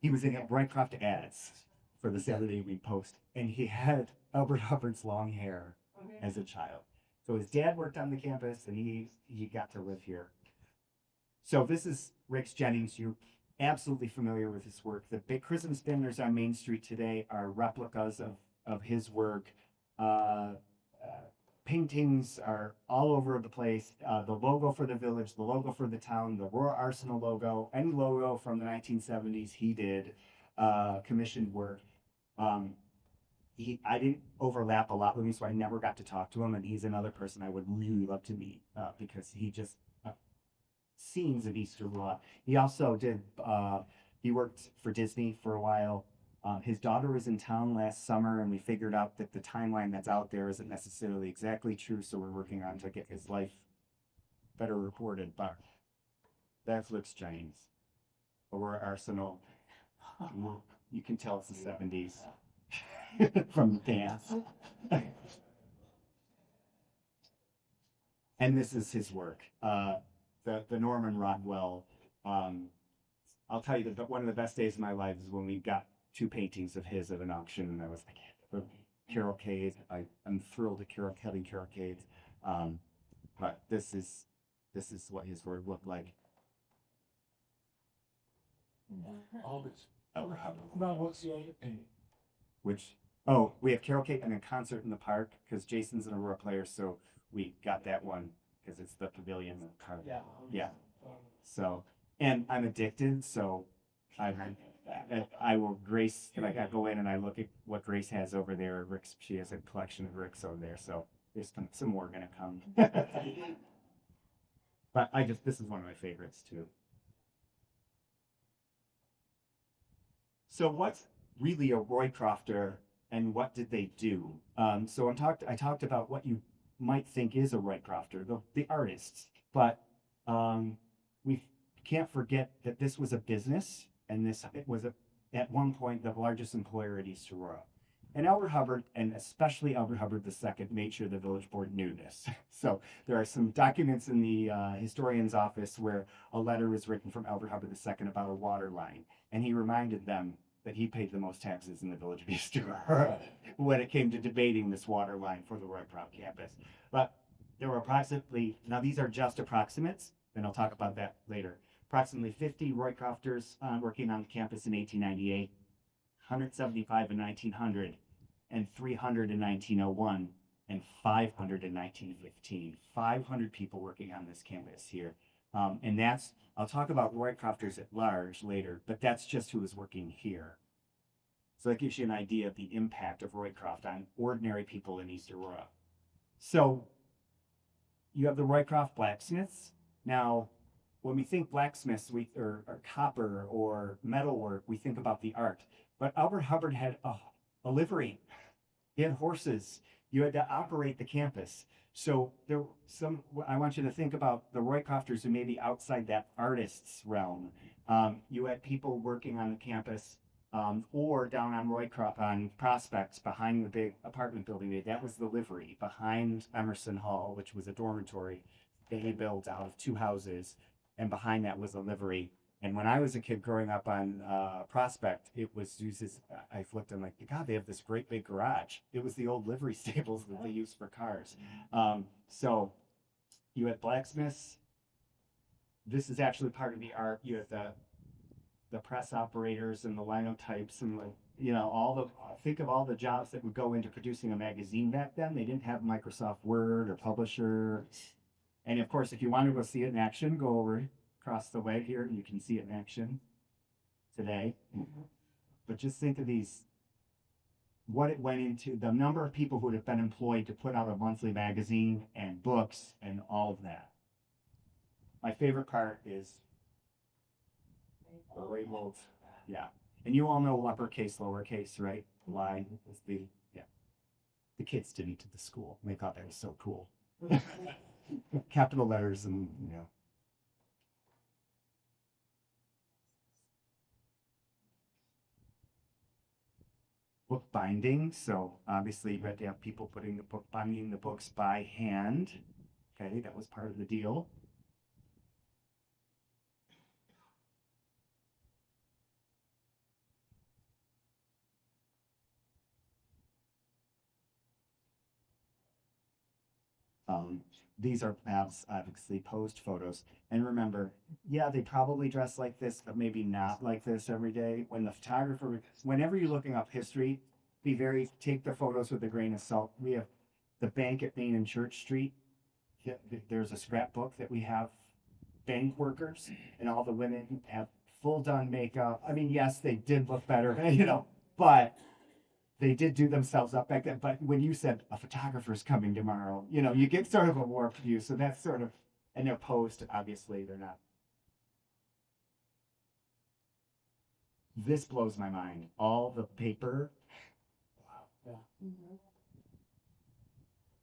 He was in Roycroft ads for the Saturday Evening Post, and he had Elbert Hubbard's long hair as a child. So his dad worked on the campus, and he got to live here. So this is Rix Jennings. You're absolutely familiar with his work. The big Christmas banners on Main Street today are replicas of his work. Paintings are all over the place. The logo for the village, the logo for the town, the Royal Arsenal logo, any logo from the 1970s he did, commissioned work. I didn't overlap a lot with him, so I never got to talk to him, and he's another person I would really love to meet because he just scenes of East Aurora. He also did, he worked for Disney for a while. His daughter was in town last summer, and we figured out that the timeline that's out there isn't necessarily exactly true, so we're working on to get his life better reported. But that's Rix Jennings. Aurora Arsenal. You can tell it's the 70s from the dance. And this is his work. The Norman Rockwell. I'll tell you that one of the best days of my life is when we got 2 paintings of his at an auction, and I was like, Carolcade. I'm thrilled at having Carolcade. But this is what his work looked like. Which we have Carolcade and a concert in the park because Jason's an Aurora player, so we got that one because it's the pavilion in the park. Yeah. So, and I'm addicted, so I will Grace, like I go in and I look at what Grace has over there. Rix, she has a collection of Rix over there, so there's some more gonna come. But this is one of my favorites too. So what's really a Roycrofter and what did they do? So I talked about what you might think is a Roycrofter, the artists, but we can't forget that this was a business, and it was at one point the largest employer at East Aurora. And Elbert Hubbard, and especially Elbert Hubbard II, made sure the village board knew this. So there are some documents in the historian's office where a letter was written from Elbert Hubbard II about a water line, and he reminded them that he paid the most taxes in the village of East Aurora when it came to debating this water line for the Roycroft campus. But there were approximately, now these are just approximates, and I'll talk about that later, approximately 50 Roycrofters working on the campus in 1898, 175 in 1900, and 300 in 1901, and 500 in 1915. 500 people working on this campus here. And I'll talk about Roycrofters at large later, but that's just who was working here. So that gives you an idea of the impact of Roycroft on ordinary people in East Aurora. So you have the Roycroft blacksmiths. Now, when we think blacksmiths or copper or metalwork, we think about the art. But Elbert Hubbard had a livery. He had horses. You had to operate the campus. So I want you to think about the Roycrofters who may be outside that artist's realm. You had people working on the campus or down on Roycroft on Prospects behind the big apartment building. That was the livery behind Emerson Hall, which was a dormitory they built out of 2 houses. And behind that was a livery. And when I was a kid growing up on Prospect, it was used as, I flipped and like, God, they have this great big garage. It was the old livery stables that they used for cars. So you had blacksmiths. This is actually part of the art. You have the press operators and the linotypes and like, all the, think of all the jobs that would go into producing a magazine back then. They didn't have Microsoft Word or Publisher. And of course, if you want to go see it in action, go over across the way here. You can see it in action today. But just think of what it went into, the number of people who would have been employed to put out a monthly magazine and books and all of that. My favorite part is the labeled, yeah. And you all know uppercase, lowercase, right? Line is yeah. The kids did it to the school. They thought that was so cool. Capital letters and, book binding. So obviously you had to have people binding the books by hand. Okay, that was part of the deal. These are obviously posed photos. And remember, yeah, they probably dress like this, but maybe not like this every day. When the photographer, whenever you're looking up history, take the photos with a grain of salt. We have the bank at Main and Church Street. There's a scrapbook that we have bank workers, and all the women have full done makeup. I mean, yes, they did look better, but they did do themselves up back then. But when you said a photographer's coming tomorrow, you get sort of a warped view. So that's sort of, and they're posed, obviously, they're not. This blows my mind. All the paper. Wow. Yeah. Mm-hmm.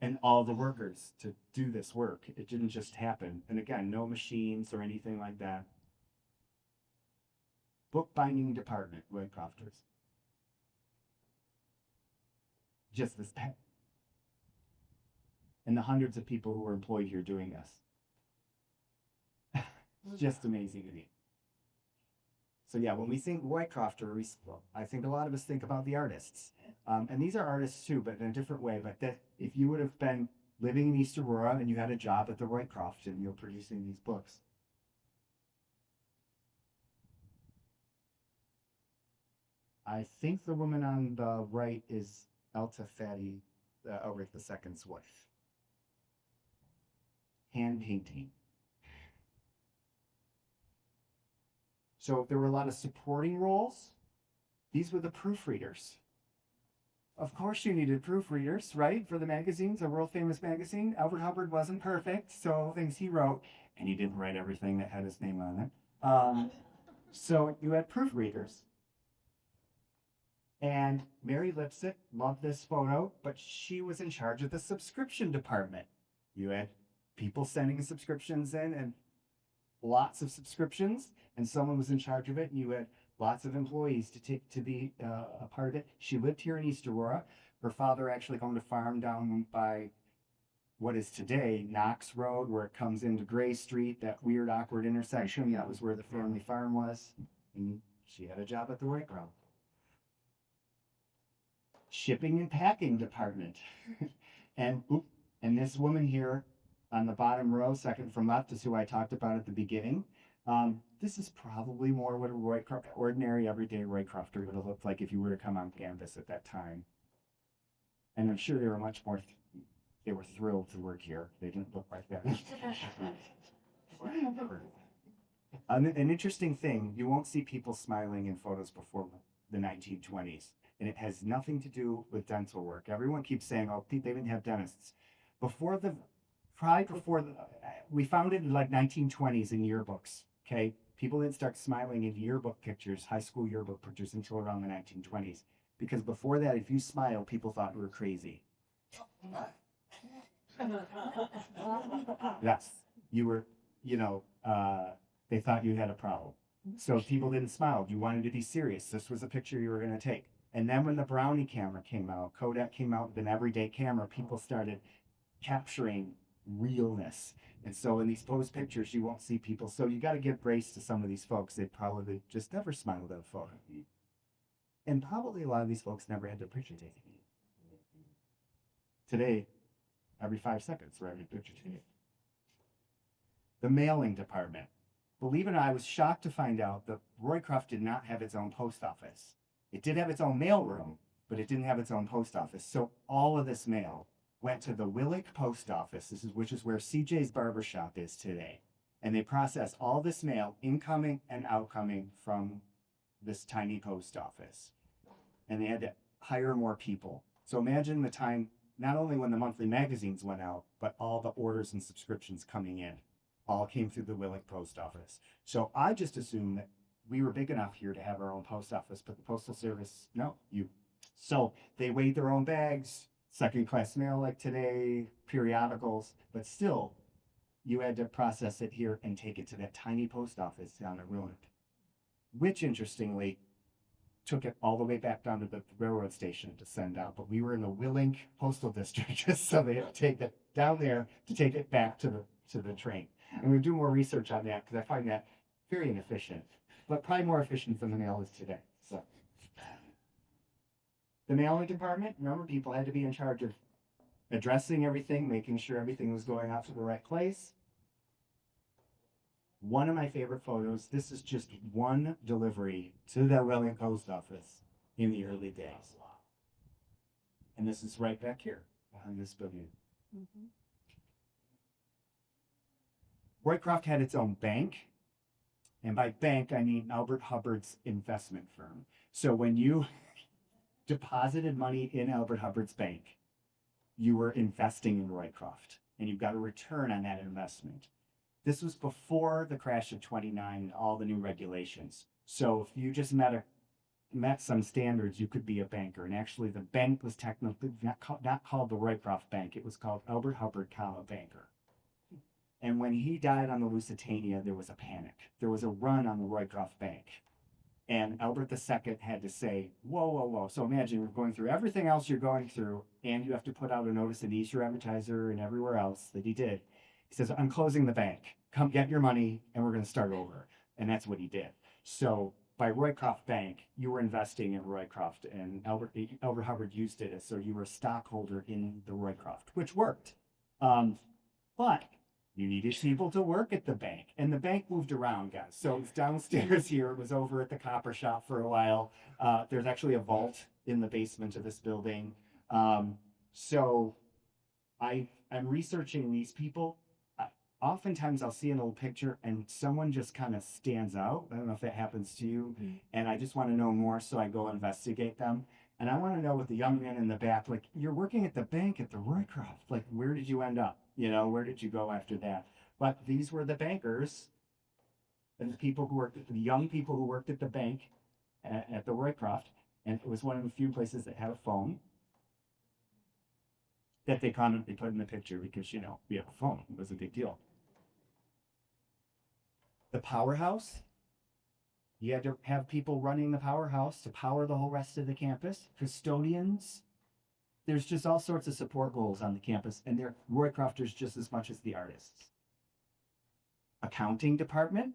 And all the workers to do this work. It didn't just happen. And again, no machines or anything like that. Bookbinding department, Roycrofters. Just this pet. And the hundreds of people who were employed here doing this. It's just amazing to me. So yeah, when we think Roycrofter, I think a lot of us think about the artists. And these are artists too, but in a different way. But that if you would have been living in East Aurora and you had a job at the Roycroft and you're producing these books. I think the woman on the right is Elta Fatty, Ulrich II's wife. Hand painting. So there were a lot of supporting roles. These were the proofreaders. Of course you needed proofreaders, right? For the magazines, a world famous magazine. Elbert Hubbard wasn't perfect, so things he wrote, and he didn't write everything that had his name on it. So you had proofreaders. And Mary Lipsick loved this photo, but she was in charge of the subscription department. You had people sending subscriptions in and lots of subscriptions, and someone was in charge of it, and you had lots of employees to be a part of it. She lived here in East Aurora. Her father actually owned a farm down by what is today Knox Road, where it comes into Gray Street, that weird, awkward intersection. That was where the family farm was. And she had a job at the Roycroft. Shipping and packing department. and this woman here on the bottom row, second from left, is who I talked about at the beginning. This is probably more what a ordinary everyday Roycrofter would have looked like if you were to come on campus at that time. And I'm sure they were much more, they were thrilled to work here. They didn't look like that. An interesting thing, you won't see people smiling in photos before the 1920s. And it has nothing to do with dental work. Everyone keeps saying, oh, they didn't have dentists. We found it in like 1920s in yearbooks, okay? People didn't start smiling in yearbook pictures, high school yearbook pictures, until around the 1920s. Because before that, if you smiled, people thought you were crazy. Yes, you were, they thought you had a problem. So if people didn't smile, you wanted to be serious. This was a picture you were going to take. And then when the Brownie camera came out, Kodak came out with an everyday camera, people started capturing realness. And so in these posed pictures, you won't see people. So you got to give grace to some of these folks. They probably just never smiled at a photo. And probably a lot of these folks never had their picture taken. Today, every 5 seconds, we're having a picture taken. The mailing department. Believe it or not, I was shocked to find out that Roycroft did not have its own post office. It did have its own mail room, but it didn't have its own post office. So all of this mail went to the Willick post office, which is where CJ's barbershop is today. And they process all this mail, incoming and outcoming, from this tiny post office. And they had to hire more people. So imagine the time, not only when the monthly magazines went out, but all the orders and subscriptions coming in all came through the Willick post office. So I just assumed that we were big enough here to have our own post office, but the Postal Service, no, So they weighed their own bags, second-class mail like today, periodicals, but still, you had to process it here and take it to that tiny post office down at Willick, which, interestingly, took it all the way back down to the railroad station to send out. But we were in the Willick Postal District, so they had to take it down there to take it back to the train. And we'll do more research on that because I find that very inefficient, but probably more efficient than the mail is today. So the mailing department, remember, people had to be in charge of addressing everything, making sure everything was going out to the right place. One of my favorite photos, this is just one delivery to the Welling post office in the early days. And this is right back here behind this building. Mm-hmm. Roycroft had its own bank. And by bank, I mean Elbert Hubbard's investment firm. So when you deposited money in Elbert Hubbard's bank, you were investing in Roycroft, and you got a return on that investment. This was before the crash of '29 and all the new regulations. So if you just met some standards, you could be a banker. And actually, the bank was technically not called the Roycroft Bank. It was called Elbert Hubbard, Banker. And when he died on the Lusitania, there was a panic. There was a run on the Roycroft Bank. And Albert II had to say, whoa, whoa, whoa. So imagine you're going through everything else you're going through, and you have to put out a notice in the Easter Advertiser and everywhere else that he did. He says, I'm closing the bank. Come get your money, and we're going to start over. And that's what he did. So by Roycroft Bank, you were investing in Roycroft, and Elbert Hubbard used it as so you were a stockholder in the Roycroft, which worked. But you needed people to work at the bank, and the bank moved around, guys. So it's downstairs here. It was over at the copper shop for a while. There's actually a vault in the basement of this building. So I'm researching these people. Oftentimes I'll see an old picture and someone just kind of stands out. I don't know if that happens to you. Mm-hmm. And I just want to know more, so I go investigate them. And I want to know with the young man in the back, like, you're working at the bank at the Roycroft. Like, where did you end up? Where did you go after that? But these were the bankers and the people who worked, the young people who worked at the bank at the Roycroft. And it was one of the few places that had a phone that they constantly put in the picture because, we have a phone. It was a big deal. The powerhouse, you had to have people running the powerhouse to power the whole rest of the campus. Custodians. There's just all sorts of support roles on the campus, and they're Roycrofters just as much as the artists. Accounting department,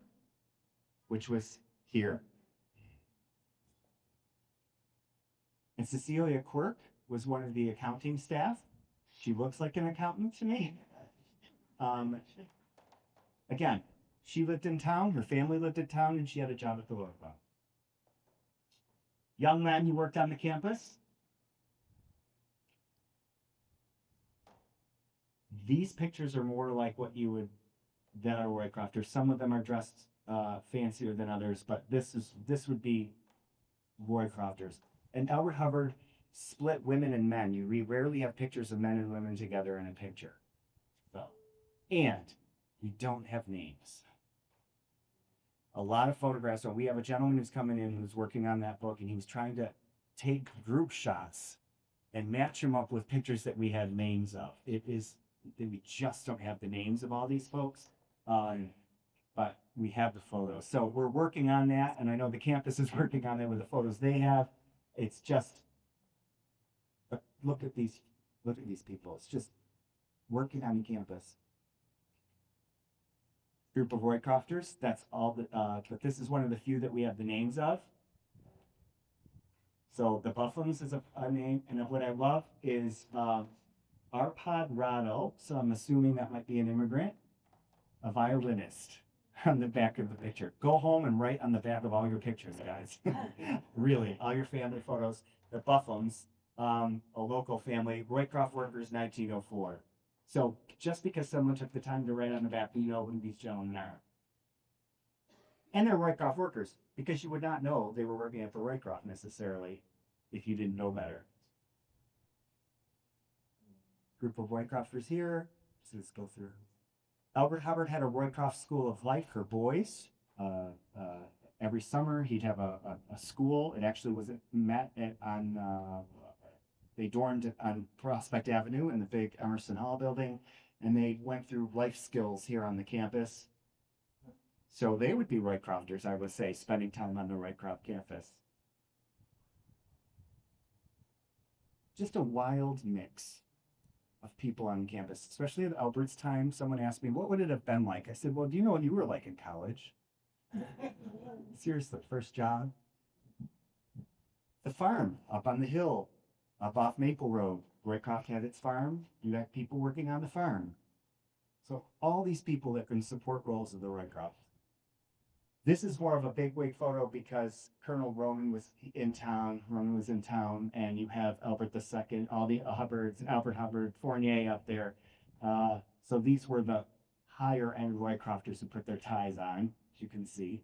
which was here. And Cecilia Quirk was one of the accounting staff. She looks like an accountant to me. Again, she lived in town, her family lived in town, and she had a job at the Roycroft. Young men who worked on the campus. These pictures are more like what you would, than are Roycrofters. Some of them are dressed fancier than others, but this would be Roycrofters. And Elbert Hubbard split women and men. You rarely have pictures of men and women together in a picture. And we don't have names. A lot of photographs. So we have a gentleman who's coming in who's working on that book, and he was trying to take group shots and match them up with pictures that we had names of. We just don't have the names of all these folks, but we have the photos. So we're working on that, and I know the campus is working on it with the photos they have. It's just, but look at these people. It's just working on the campus. Group of Roycrofters. That's all that, but this is one of the few that we have the names of. So the Bufflins is a name, and what I love is Arpad Rado. So I'm assuming that might be an immigrant, a violinist on the back of the picture. Go home and write on the back of all your pictures, guys. Really, all your family photos. The Bufflins, a local family, Roycroft workers, 1904. So just because someone took the time to write on the back, you know who these gentlemen are. And they're Roycroft workers, because you would not know they were working at the Roycroft necessarily if you didn't know better. Group of Roycrofters here. So let's go through. Elbert Hubbard had a Roycroft School of Life for boys. Every summer he'd have a school. It actually was met on they dormed on Prospect Avenue in the big Emerson Hall building, and they went through life skills here on the campus. So they would be Roycrofters, I would say, spending time on the Roycroft campus. Just a wild mix of people on campus, especially at Albert's time. Someone asked me, what would it have been like? I said, well, do you know what you were like in college? Seriously, first job. The farm up on the hill, up off Maple Road. Roycroft had its farm. You had people working on the farm. So all these people that can support roles of the Roycroft. This is more of a bigwig photo because Colonel Roman was in town. Roman was in town, and you have Albert II, all the Hubbards, Albert Hubbard, Fournier up there. So these were the higher end Roycrofters who put their ties on, as you can see.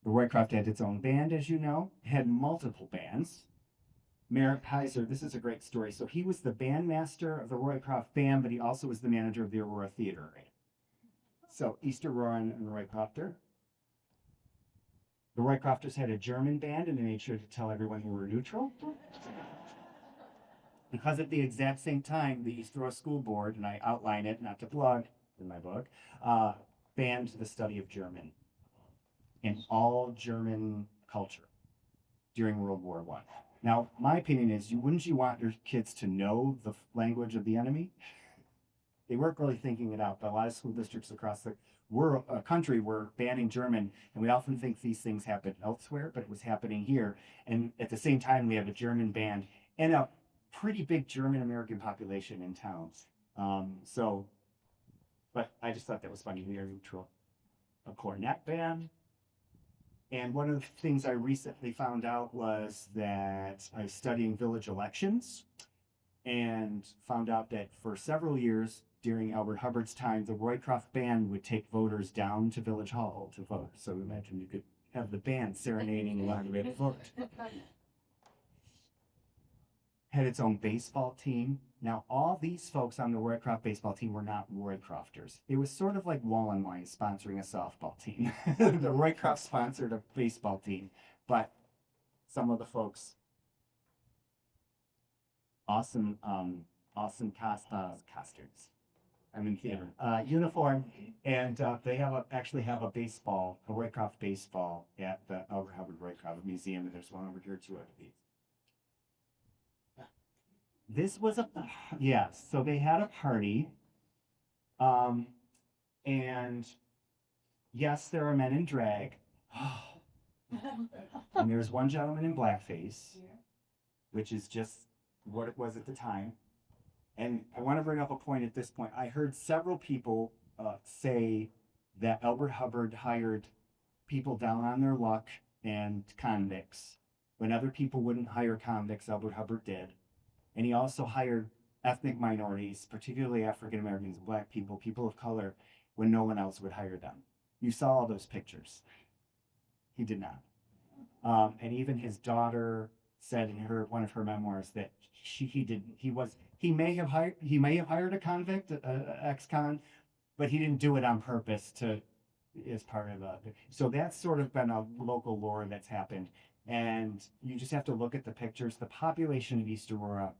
The Roycroft had its own band, as you know. It had multiple bands. Merritt Kaiser, this is a great story. So he was the bandmaster of the Roycroft band, but he also was the manager of the Aurora Theater. So Easter Rowan and Roycrofter. The Roycrofters had a German band, and they made sure to tell everyone we were neutral. Because at the exact same time, the East Aurora School Board, and I outline it, not to plug in my book, banned the study of German in all German culture during World War I. Now, my opinion is, wouldn't you want your kids to know the language of the enemy? They weren't really thinking it out, but a lot of school districts across the country were banning German, and we often think these things happen elsewhere, but it was happening here. And at the same time, we have a German band and a pretty big German-American population in towns. But I just thought that was funny. We are neutral. A cornet band. And one of the things I recently found out was that I was studying village elections and found out that for several years during Elbert Hubbard's time, the Roycroft band would take voters down to Village Hall to vote. So imagine you could have the band serenading along the way to vote. Had its own baseball team. Now, all these folks on the Roycroft baseball team were not Roycrofters. It was sort of like Wall & Wine sponsoring a softball team. The Roycroft sponsored a baseball team, but some of the folks, awesome costumes. I'm in theater. Uniform, and they actually have a Roycroft baseball at the Elbert Hubbard Roycroft Museum, and there's one over here too, I believe. This was yes, so they had a party, and yes, there are men in drag, and there's one gentleman in blackface, which is just what it was at the time. And I want to bring up a point at this point. I heard several people say that Elbert Hubbard hired people down on their luck and convicts. When other people wouldn't hire convicts, Elbert Hubbard did. And he also hired ethnic minorities, particularly African Americans, Black people, people of color, when no one else would hire them. You saw all those pictures. He did not. And even his daughter said in one of her memoirs that he may have hired a convict, ex-con, but he didn't do it on purpose as part of so that's sort of been a local lore that's happened. And you just have to look at the pictures. The population of East Aurora,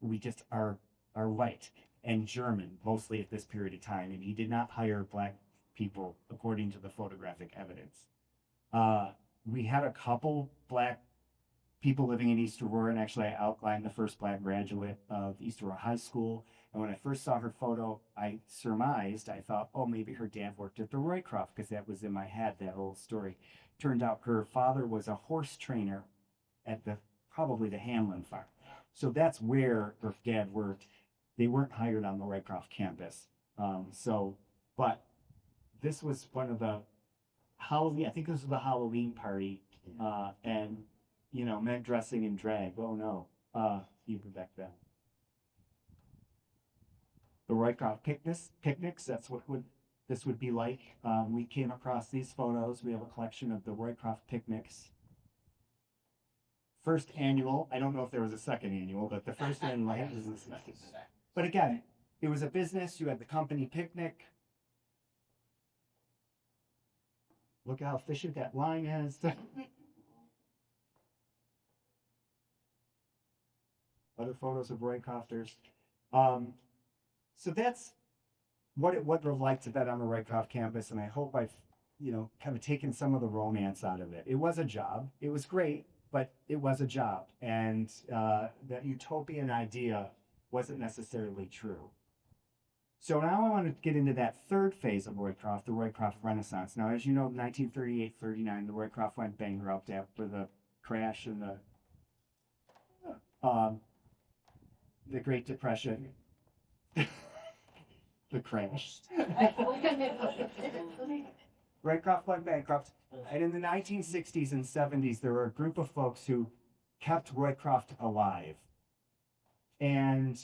we just are white and German, mostly at this period of time. And he did not hire Black people, according to the photographic evidence. We had a couple Black people living in East Aurora, and actually I outlined the first Black graduate of East Aurora High School. And when I first saw her photo, I thought, oh, maybe her dad worked at the Roycroft, because that was in my head, that old story. Turned out her father was a horse trainer at probably the Hamlin farm. So that's where her dad worked. They weren't hired on the Roycroft campus. But this was one of the Halloween, I think this was the Halloween party, and, men dressing in drag. Oh no, even back then. The Roycroft picnics, that's what this would be like. We came across these photos. We have a collection of the Roycroft picnics. First annual, I don't know if there was a second annual, but the first annual was this. But again, it was a business. You had the company picnic. Look how efficient that line is. Other photos of Roycrofters. So that's what it was like to bet on the Roycroft campus, and I hope I've, kind of taken some of the romance out of it. It was a job. It was great, but it was a job, and that utopian idea wasn't necessarily true. So now I want to get into that third phase of Roycroft, the Roycroft Renaissance. Now, as you know, 1938-39, the Roycroft went bankrupt after the crash and the Great Depression. The crash. Roycroft went bankrupt. And in the 1960s and 70s, there were a group of folks who kept Roycroft alive. And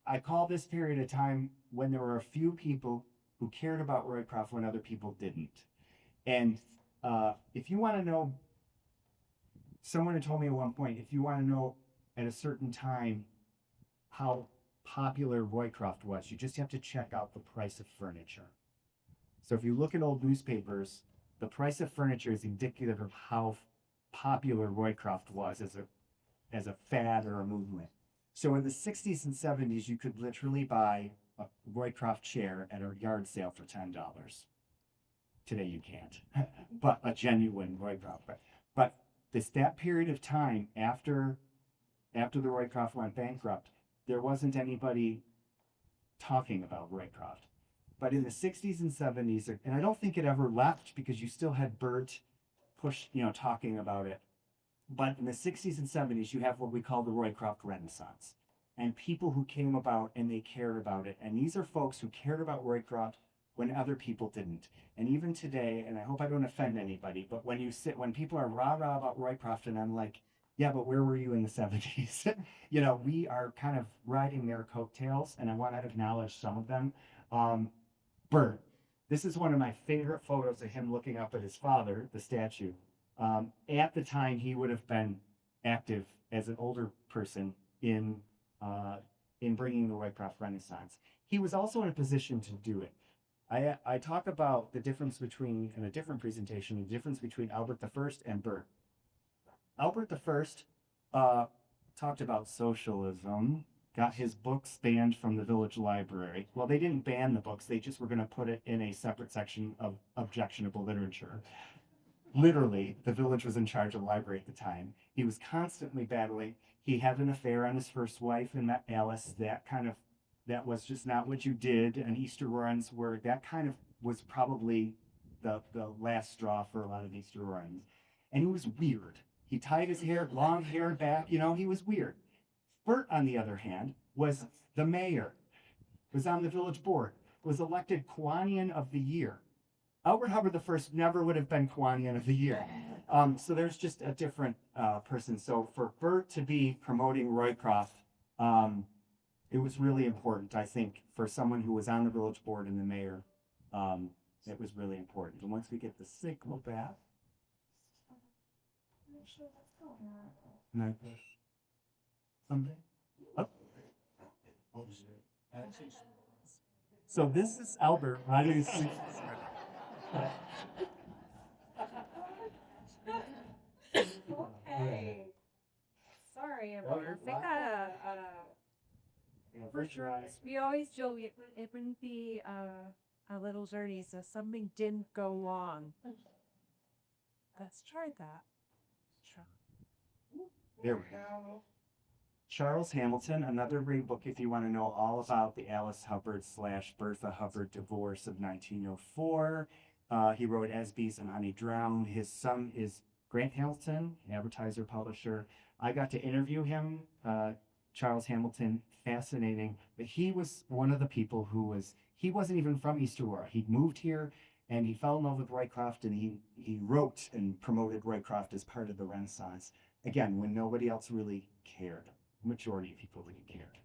I call this period a time when there were a few people who cared about Roycroft when other people didn't. And if you want to know, someone had told me at one point, if you want to know at a certain time how popular Roycroft was, you just have to check out the price of furniture. So if you look at old newspapers, the price of furniture is indicative of how popular Roycroft was as a fad or a movement. So in the 60s and 70s, you could literally buy a Roycroft chair at a yard sale for $10. Today you can't, but a genuine Roycroft. But that period of time after the Roycroft went bankrupt, there wasn't anybody talking about Roycroft. But in the 60s and 70s, and I don't think it ever left, because you still had Bert talking about it. But in the 60s and 70s, you have what we call the Roycroft Renaissance. And people who came about and they cared about it. And these are folks who cared about Roycroft when other people didn't. And even today, and I hope I don't offend anybody, but when people are rah-rah about Roycroft, and I'm like, yeah, but where were you in the 70s? We are kind of riding their coattails, and I want to acknowledge some of them. Bert, this is one of my favorite photos of him looking up at his father, the statue. At the time, he would have been active as an older person in bringing the Roycroft Renaissance. He was also in a position to do it. I talk about the difference between, in a different presentation, the difference between Elbert I and Bert. Elbert I talked about socialism, got his books banned from the village library. Well, they didn't ban the books, they just were going to put it in a separate section of objectionable literature. Literally, the village was in charge of the library at the time. He was constantly battling. He had an affair on his first wife and met Alice. That was just not what you did. And East Aurorans that kind of was probably the last straw for a lot of East Aurorans. And he was weird. He tied his hair, long hair back, he was weird. Bert, on the other hand, was the mayor, was on the village board, was elected Kiwanian of the Year. Elbert Hubbard I never would have been Kiwanian of the Year. So there's just a different person. So for Bert to be promoting Roycroft, it was really important, I think, for someone who was on the village board and the mayor. It was really important. And once we get the signal back, so this is Albert riding his Okay. Sorry about it. First your eyes. We always joke it wouldn't be a little journey, so something didn't go wrong. Let's try that. There we go. Charles Hamilton, another great book if you want to know all about the Alice Hubbard / Bertha Hubbard divorce of 1904. He wrote As Bees and Honey Drown. His son is Grant Hamilton, advertiser, publisher. I got to interview him. Charles Hamilton, fascinating. But he was one of the people he wasn't even from East Aurora. He moved here and he fell in love with Roycroft, and he wrote and promoted Roycroft as part of the Renaissance. Again, when nobody else really cared. Majority of people really cared.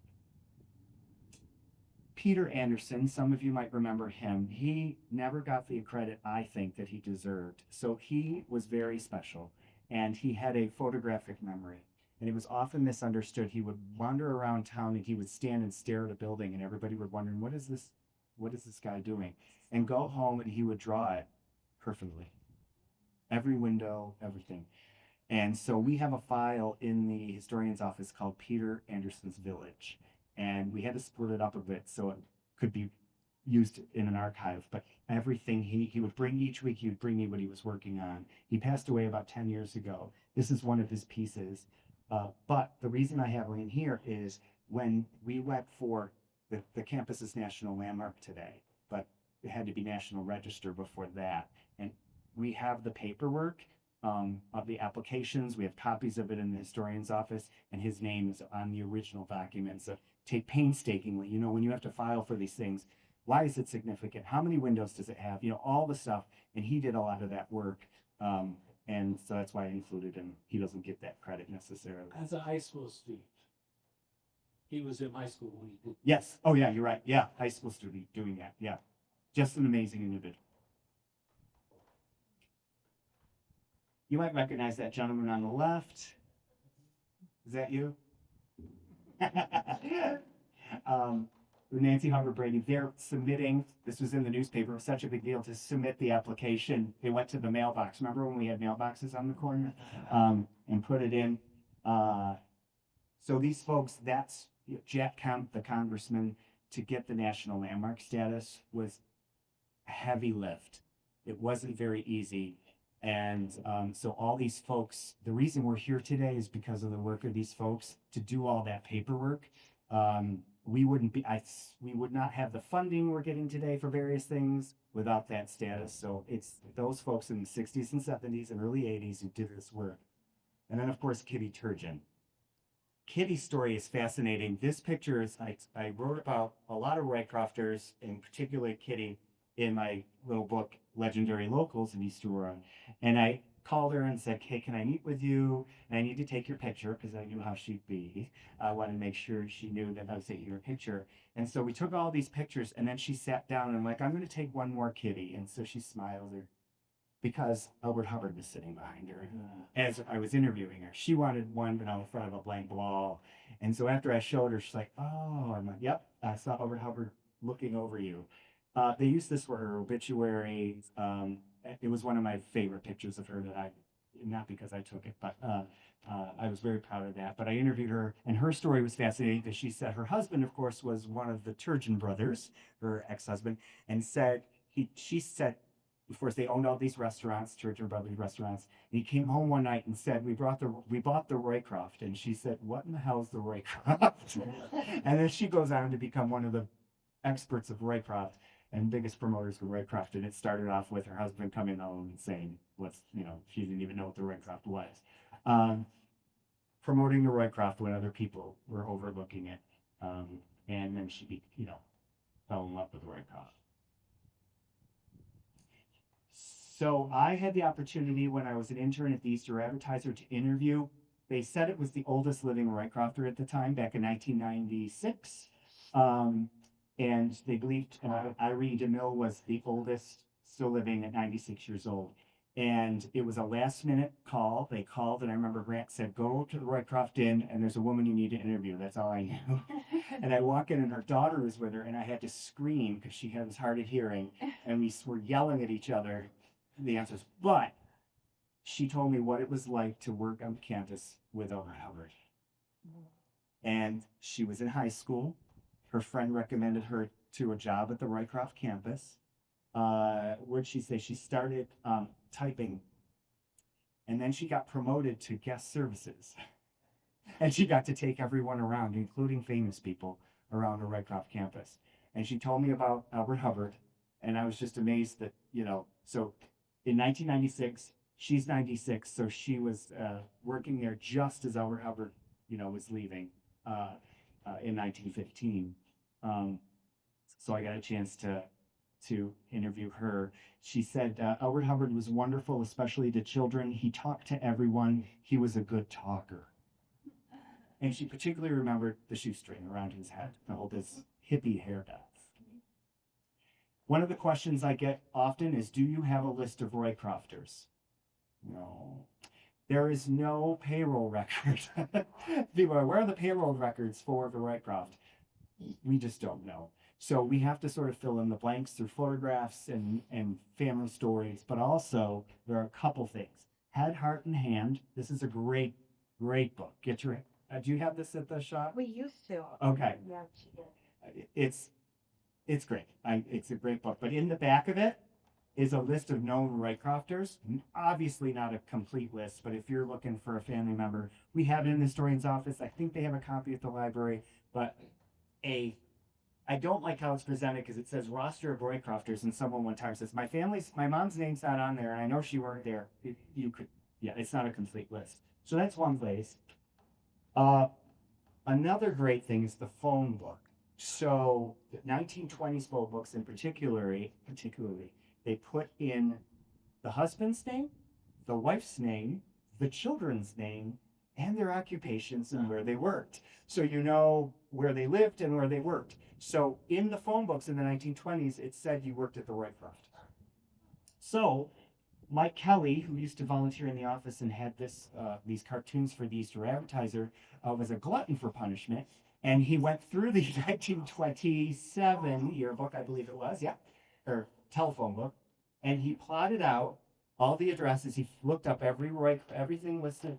Peter Anderson, some of you might remember him. He never got the credit, I think, that he deserved. So he was very special, and he had a photographic memory, and it was often misunderstood. He would wander around town, and he would stand and stare at a building, and everybody would wonder, what is this guy doing? And go home, and he would draw it perfectly. Every window, everything. And so we have a file in the historian's office called Peter Anderson's Village. And we had to split it up a bit so it could be used in an archive. But everything he would bring each week, he would bring me what he was working on. He passed away about 10 years ago. This is one of his pieces. But the reason I have it in here is when we went for the campus's national landmark today, but it had to be National Register before that. And we have the paperwork of the applications. We have copies of it in the historian's office, and his name is on the original documents. So take painstakingly, when you have to file for these things, why is it significant? How many windows does it have? All the stuff. And he did a lot of that work. And so that's why I included him. He doesn't get that credit necessarily. As a high school student, he was in high school when he did. Yes. Oh, yeah, you're right. Yeah, high school student doing that. Yeah. Just an amazing individual. You might recognize that gentleman on the left. Is that you? Nancy Hubbard Brady, they're submitting, this was in the newspaper, it was such a big deal to submit the application. They went to the mailbox. Remember when we had mailboxes on the corner? And put it in. So these folks, that's Jack Kemp, the congressman, to get the national landmark status was a heavy lift. It wasn't very easy. And so all these folks, the reason we're here today is because of the work of these folks to do all that paperwork. We would not have the funding we're getting today for various things without that status. So it's those folks in the 60s and 70s and early 80s who did this work. And then, of course, Kitty Turgeon. Kitty's story is fascinating. This picture is, I wrote about a lot of Roycrofters, in particular Kitty, in my little book, Legendary Locals in East Aurora. And I called her and said, hey, can I meet with you? And I need to take your picture because I knew how she'd be. I wanted to make sure she knew that I was taking her picture. And so we took all these pictures, and then she sat down and I'm like, I'm going to take one more, Kitty. And so she smiled because Elbert Hubbard was sitting behind her as I was interviewing her. She wanted one, but in front of a blank wall. And so after I showed her, she's like, oh, I'm like, yep, I saw Elbert Hubbard looking over you. They used this for her obituary. It was one of my favorite pictures of her that not because I took it, but I was very proud of that. But I interviewed her, and her story was fascinating because she said her husband, of course, was one of the Turgeon brothers, her ex-husband, and she said, of course, they owned all these restaurants, Turgeon Brothers restaurants. And he came home one night and said, we bought the Roycroft. And she said, what in the hell is the Roycroft? And then she goes on to become one of the experts of Roycroft and biggest promoters of Roycroft. And it started off with her husband coming home and saying, she didn't even know what the Roycroft was. Promoting the Roycroft when other people were overlooking it. And then she, fell in love with the Roycroft. So I had the opportunity when I was an intern at the Easter Advertiser to interview. They said it was the oldest living Roycrofter at the time, back in 1996. And they believed Irene DeMille was the oldest still living at 96 years old. And it was a last minute call. They called, and I remember Grant said, go to the Roycroft Inn, and there's a woman you need to interview. That's all I knew. And I walk in, and her daughter was with her, and I had to scream because she was hard of hearing. And we were yelling at each other. The answers, but she told me what it was like to work on campus with Elbert Hubbard. And she was in high school. Her friend recommended her to a job at the Roycroft campus. What'd she say? She started typing, and then she got promoted to guest services. And she got to take everyone around, including famous people, around the Roycroft campus. And she told me about Elbert Hubbard, and I was just amazed that, so in 1996, she's 96, so she was working there just as Elbert Hubbard, was leaving in 1915. So I got a chance to interview her. She said, Elbert Hubbard was wonderful, especially to children. He talked to everyone. He was a good talker. And she particularly remembered the shoestring around his head, all this hippie hair does. One of the questions I get often is, do you have a list of Roycrofters? No. There is no payroll record. People are, where are the payroll records for the Roycroft? We just don't know. So we have to sort of fill in the blanks through photographs and family stories, but also there are a couple things. Head, Heart, and Hand. This is a great, great book. Get your, do you have this at the shop? We used to. Okay. Yeah, she did. It's great. It's a great book. But in the back of it is a list of known Roycrofters. Obviously not a complete list, but if you're looking for a family member, we have it in the historian's office. I think they have a copy at the library, but I don't like how it's presented because it says roster of Roycrofters, and someone one time says, my mom's name's not on there, and I know she weren't there. It's not a complete list. So that's one place. Another great thing is the phone book. So the 1920s phone books in particularly, they put in the husband's name, the wife's name, the children's name, and their occupations and where they worked. So you know where they lived and where they worked. So in the phone books in the 1920s, it said you worked at the Roycroft. So Mike Kelly, who used to volunteer in the office and had these cartoons for the Easter Advertiser, was a glutton for punishment. And he went through the 1927 yearbook, I believe it was, or telephone book, and he plotted out all the addresses. He looked up everything listed,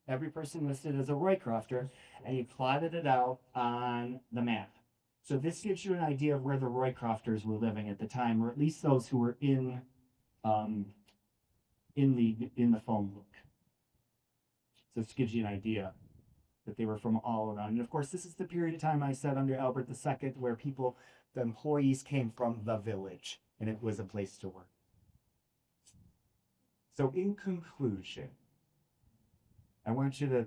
every person listed as a Roycrofter, and he plotted it out on the map. So this gives you an idea of where the Roycrofters were living at the time, or at least those who were in the phone book. So this gives you an idea that they were from all around. And of course, this is the period of time I said under Elbert II, where the employees came from the village, and it was a place to work. So in conclusion, I want you to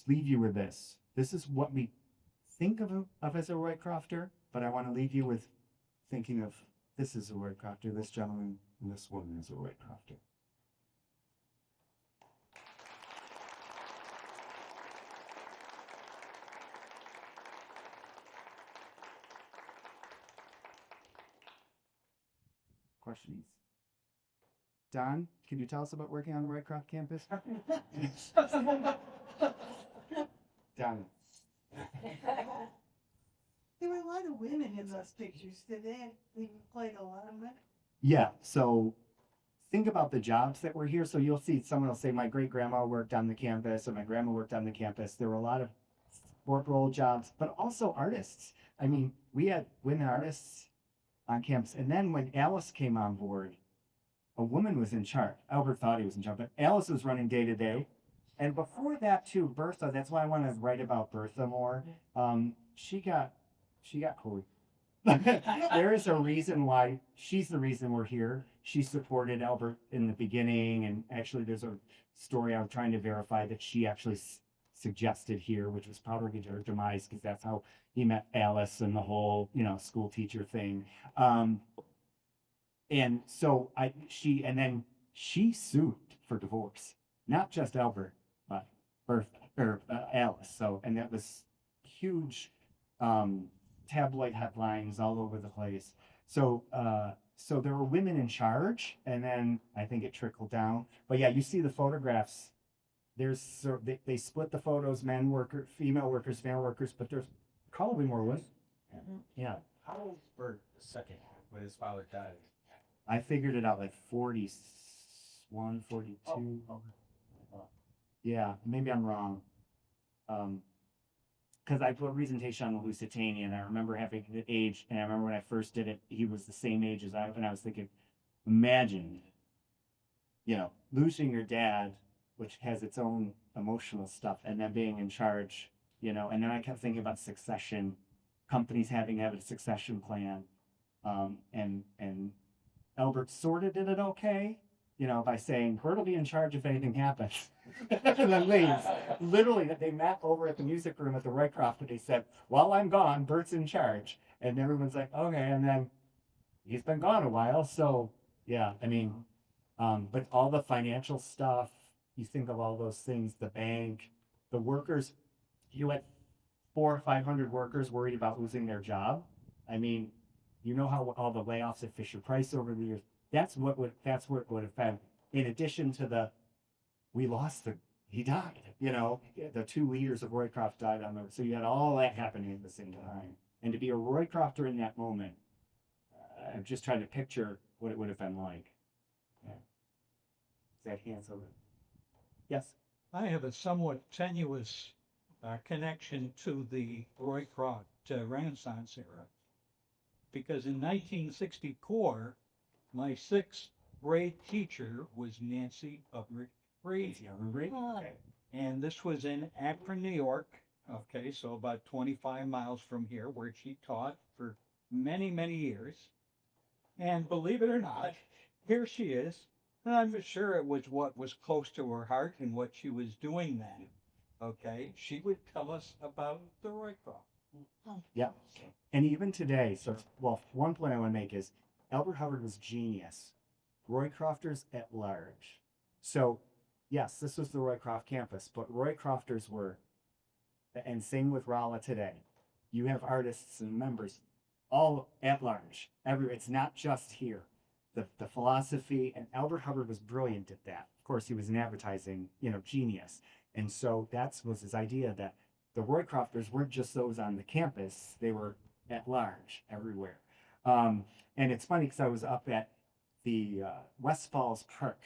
leave you with this. This is what we think of as a Roycrofter, but I want to leave you with thinking of this is a Roycrofter, this gentleman and this woman is a Roycrofter. Questions? Don, can you tell us about working on the Roycroft campus? Don. There were a lot of women in those pictures. Did they even played a lot of women? Yeah, so think about the jobs that were here. So you'll see someone will say, my great grandma worked on the campus, or my grandma worked on the campus. There were a lot of corporal jobs, but also artists. I mean, we had women artists on campus. And then when Alice came on board, a woman was in charge. Albert thought he was in charge, but Alice was running day to day. And before that too, Bertha, that's why I want to write about Bertha more. She got cool. There is a reason why she's the reason we're here. She supported Albert in the beginning, and actually there's a story I'm trying to verify that she actually suggested here, which was probably her demise, because that's how he met Alice and the whole, school teacher thing. And so she sued for divorce, not just Albert, but Alice. So, and that was huge, tabloid headlines all over the place. So there were women in charge, and then I think it trickled down. But yeah, you see the photographs. They split the photos, female workers, male workers, but there's probably more women. Yeah. How old Bert II when his father died? I figured it out like 41, 42. Yeah, maybe I'm wrong. Because I put a presentation on the Lusitania, and I remember having the age, and I remember when I first did it, he was the same age as I, and I was thinking, imagine, losing your dad which has its own emotional stuff, and then being in charge, you know, and then I kept thinking about succession, companies having to have a succession plan. And Elbert sort of did it okay, you know, by saying, Bert will be in charge if anything happens. And then leaves. Literally, they met over at the music room at the Roycroft, and they said, while I'm gone, Bert's in charge. And everyone's like, okay, and then he's been gone a while, so yeah, I mean, but all the financial stuff, you think of all those things, the bank, the workers, you had 400 or 500 workers worried about losing their job. I mean, you know how all the layoffs at Fisher Price over the years, that's what would have been, in addition to he died, you know, the 2 leaders of Roycroft died so you had all that happening at the same time. And to be a Roycrofter in that moment, I'm just trying to picture what it would have been like. Yeah. Is that handsome? Yes. I have a somewhat tenuous connection to the Roycroft Renaissance era, because in 1964, my 6th grade teacher was Nancy Hubbard Reed. Okay. And this was in Akron, New York. Okay, so about 25 miles from here, where she taught for many, many years. And believe it or not, here she is. And I'm sure it was what was close to her heart and what she was doing then. Okay, she would tell us about the Roycroft. Yeah. And even today, so, well, one point I want to make is Elbert Hubbard was genius. Roycrofters at large. So, yes, this was the Roycroft campus, but Roycrofters were, and same with Rolla today. You have artists and members all at large. It's not just here. The philosophy, and Elbert Hubbard was brilliant at that. Of course, he was an advertising, you know, genius. And so that was his idea, that the Roycrofters weren't just those on the campus, they were at large, everywhere. And it's funny because I was up at the West Falls Park,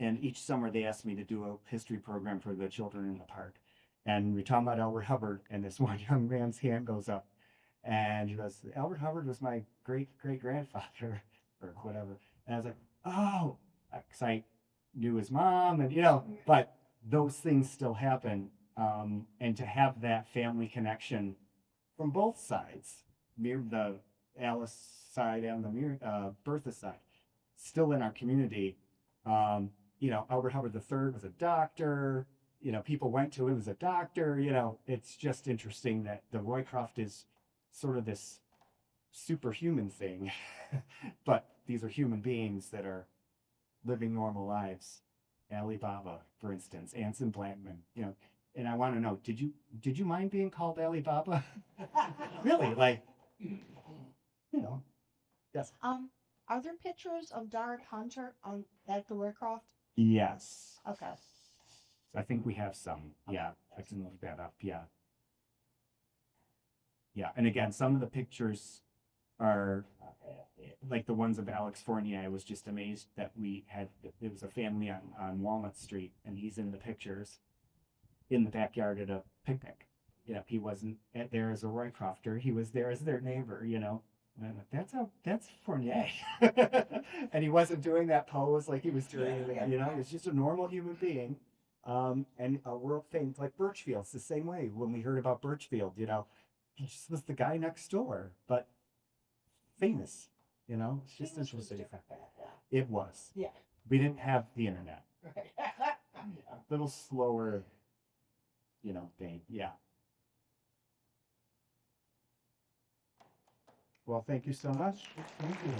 and each summer they asked me to do a history program for the children in the park. And we talked about Elbert Hubbard, and this one young man's hand goes up, and he goes, Elbert Hubbard was my great-great-grandfather, or whatever. And I was like, oh, because I knew his mom, and, you know, but those things still happen. And to have that family connection from both sides, the Alice side and the Bertha side, still in our community. You know, Elbert Hubbard III was a doctor. You know, people went to him as a doctor. You know, it's just interesting that the Roycroft is sort of this superhuman thing, but these are human beings that are living normal lives. Alibaba, for instance, Anson Blackman, you know, and I want to know, did you mind being called Alibaba? Really, like, you know, yes. Are there pictures of Derek Hunter at the Roycroft? Yes. Okay. I think we have some. Yeah, I can look that up. Yeah. Yeah, and again, some of the pictures are like the ones of Alex Fournier. I was just amazed that it was a family on Walnut Street, and he's in the pictures in the backyard at a picnic. You know, he wasn't there as a Roycrofter. He was there as their neighbor, you know. And I'm like, that's Fournier. And he wasn't doing that pose like he was doing, you know, he was just a normal human being. And a world famous, like Birchfield's the same way. When we heard about Birchfield, you know, he just was the guy next door, but famous, you know. It's just interesting. It was. Yeah. We didn't have the internet. Right. A little slower, you know, thing. Yeah. Well, thank you so much. Thank you.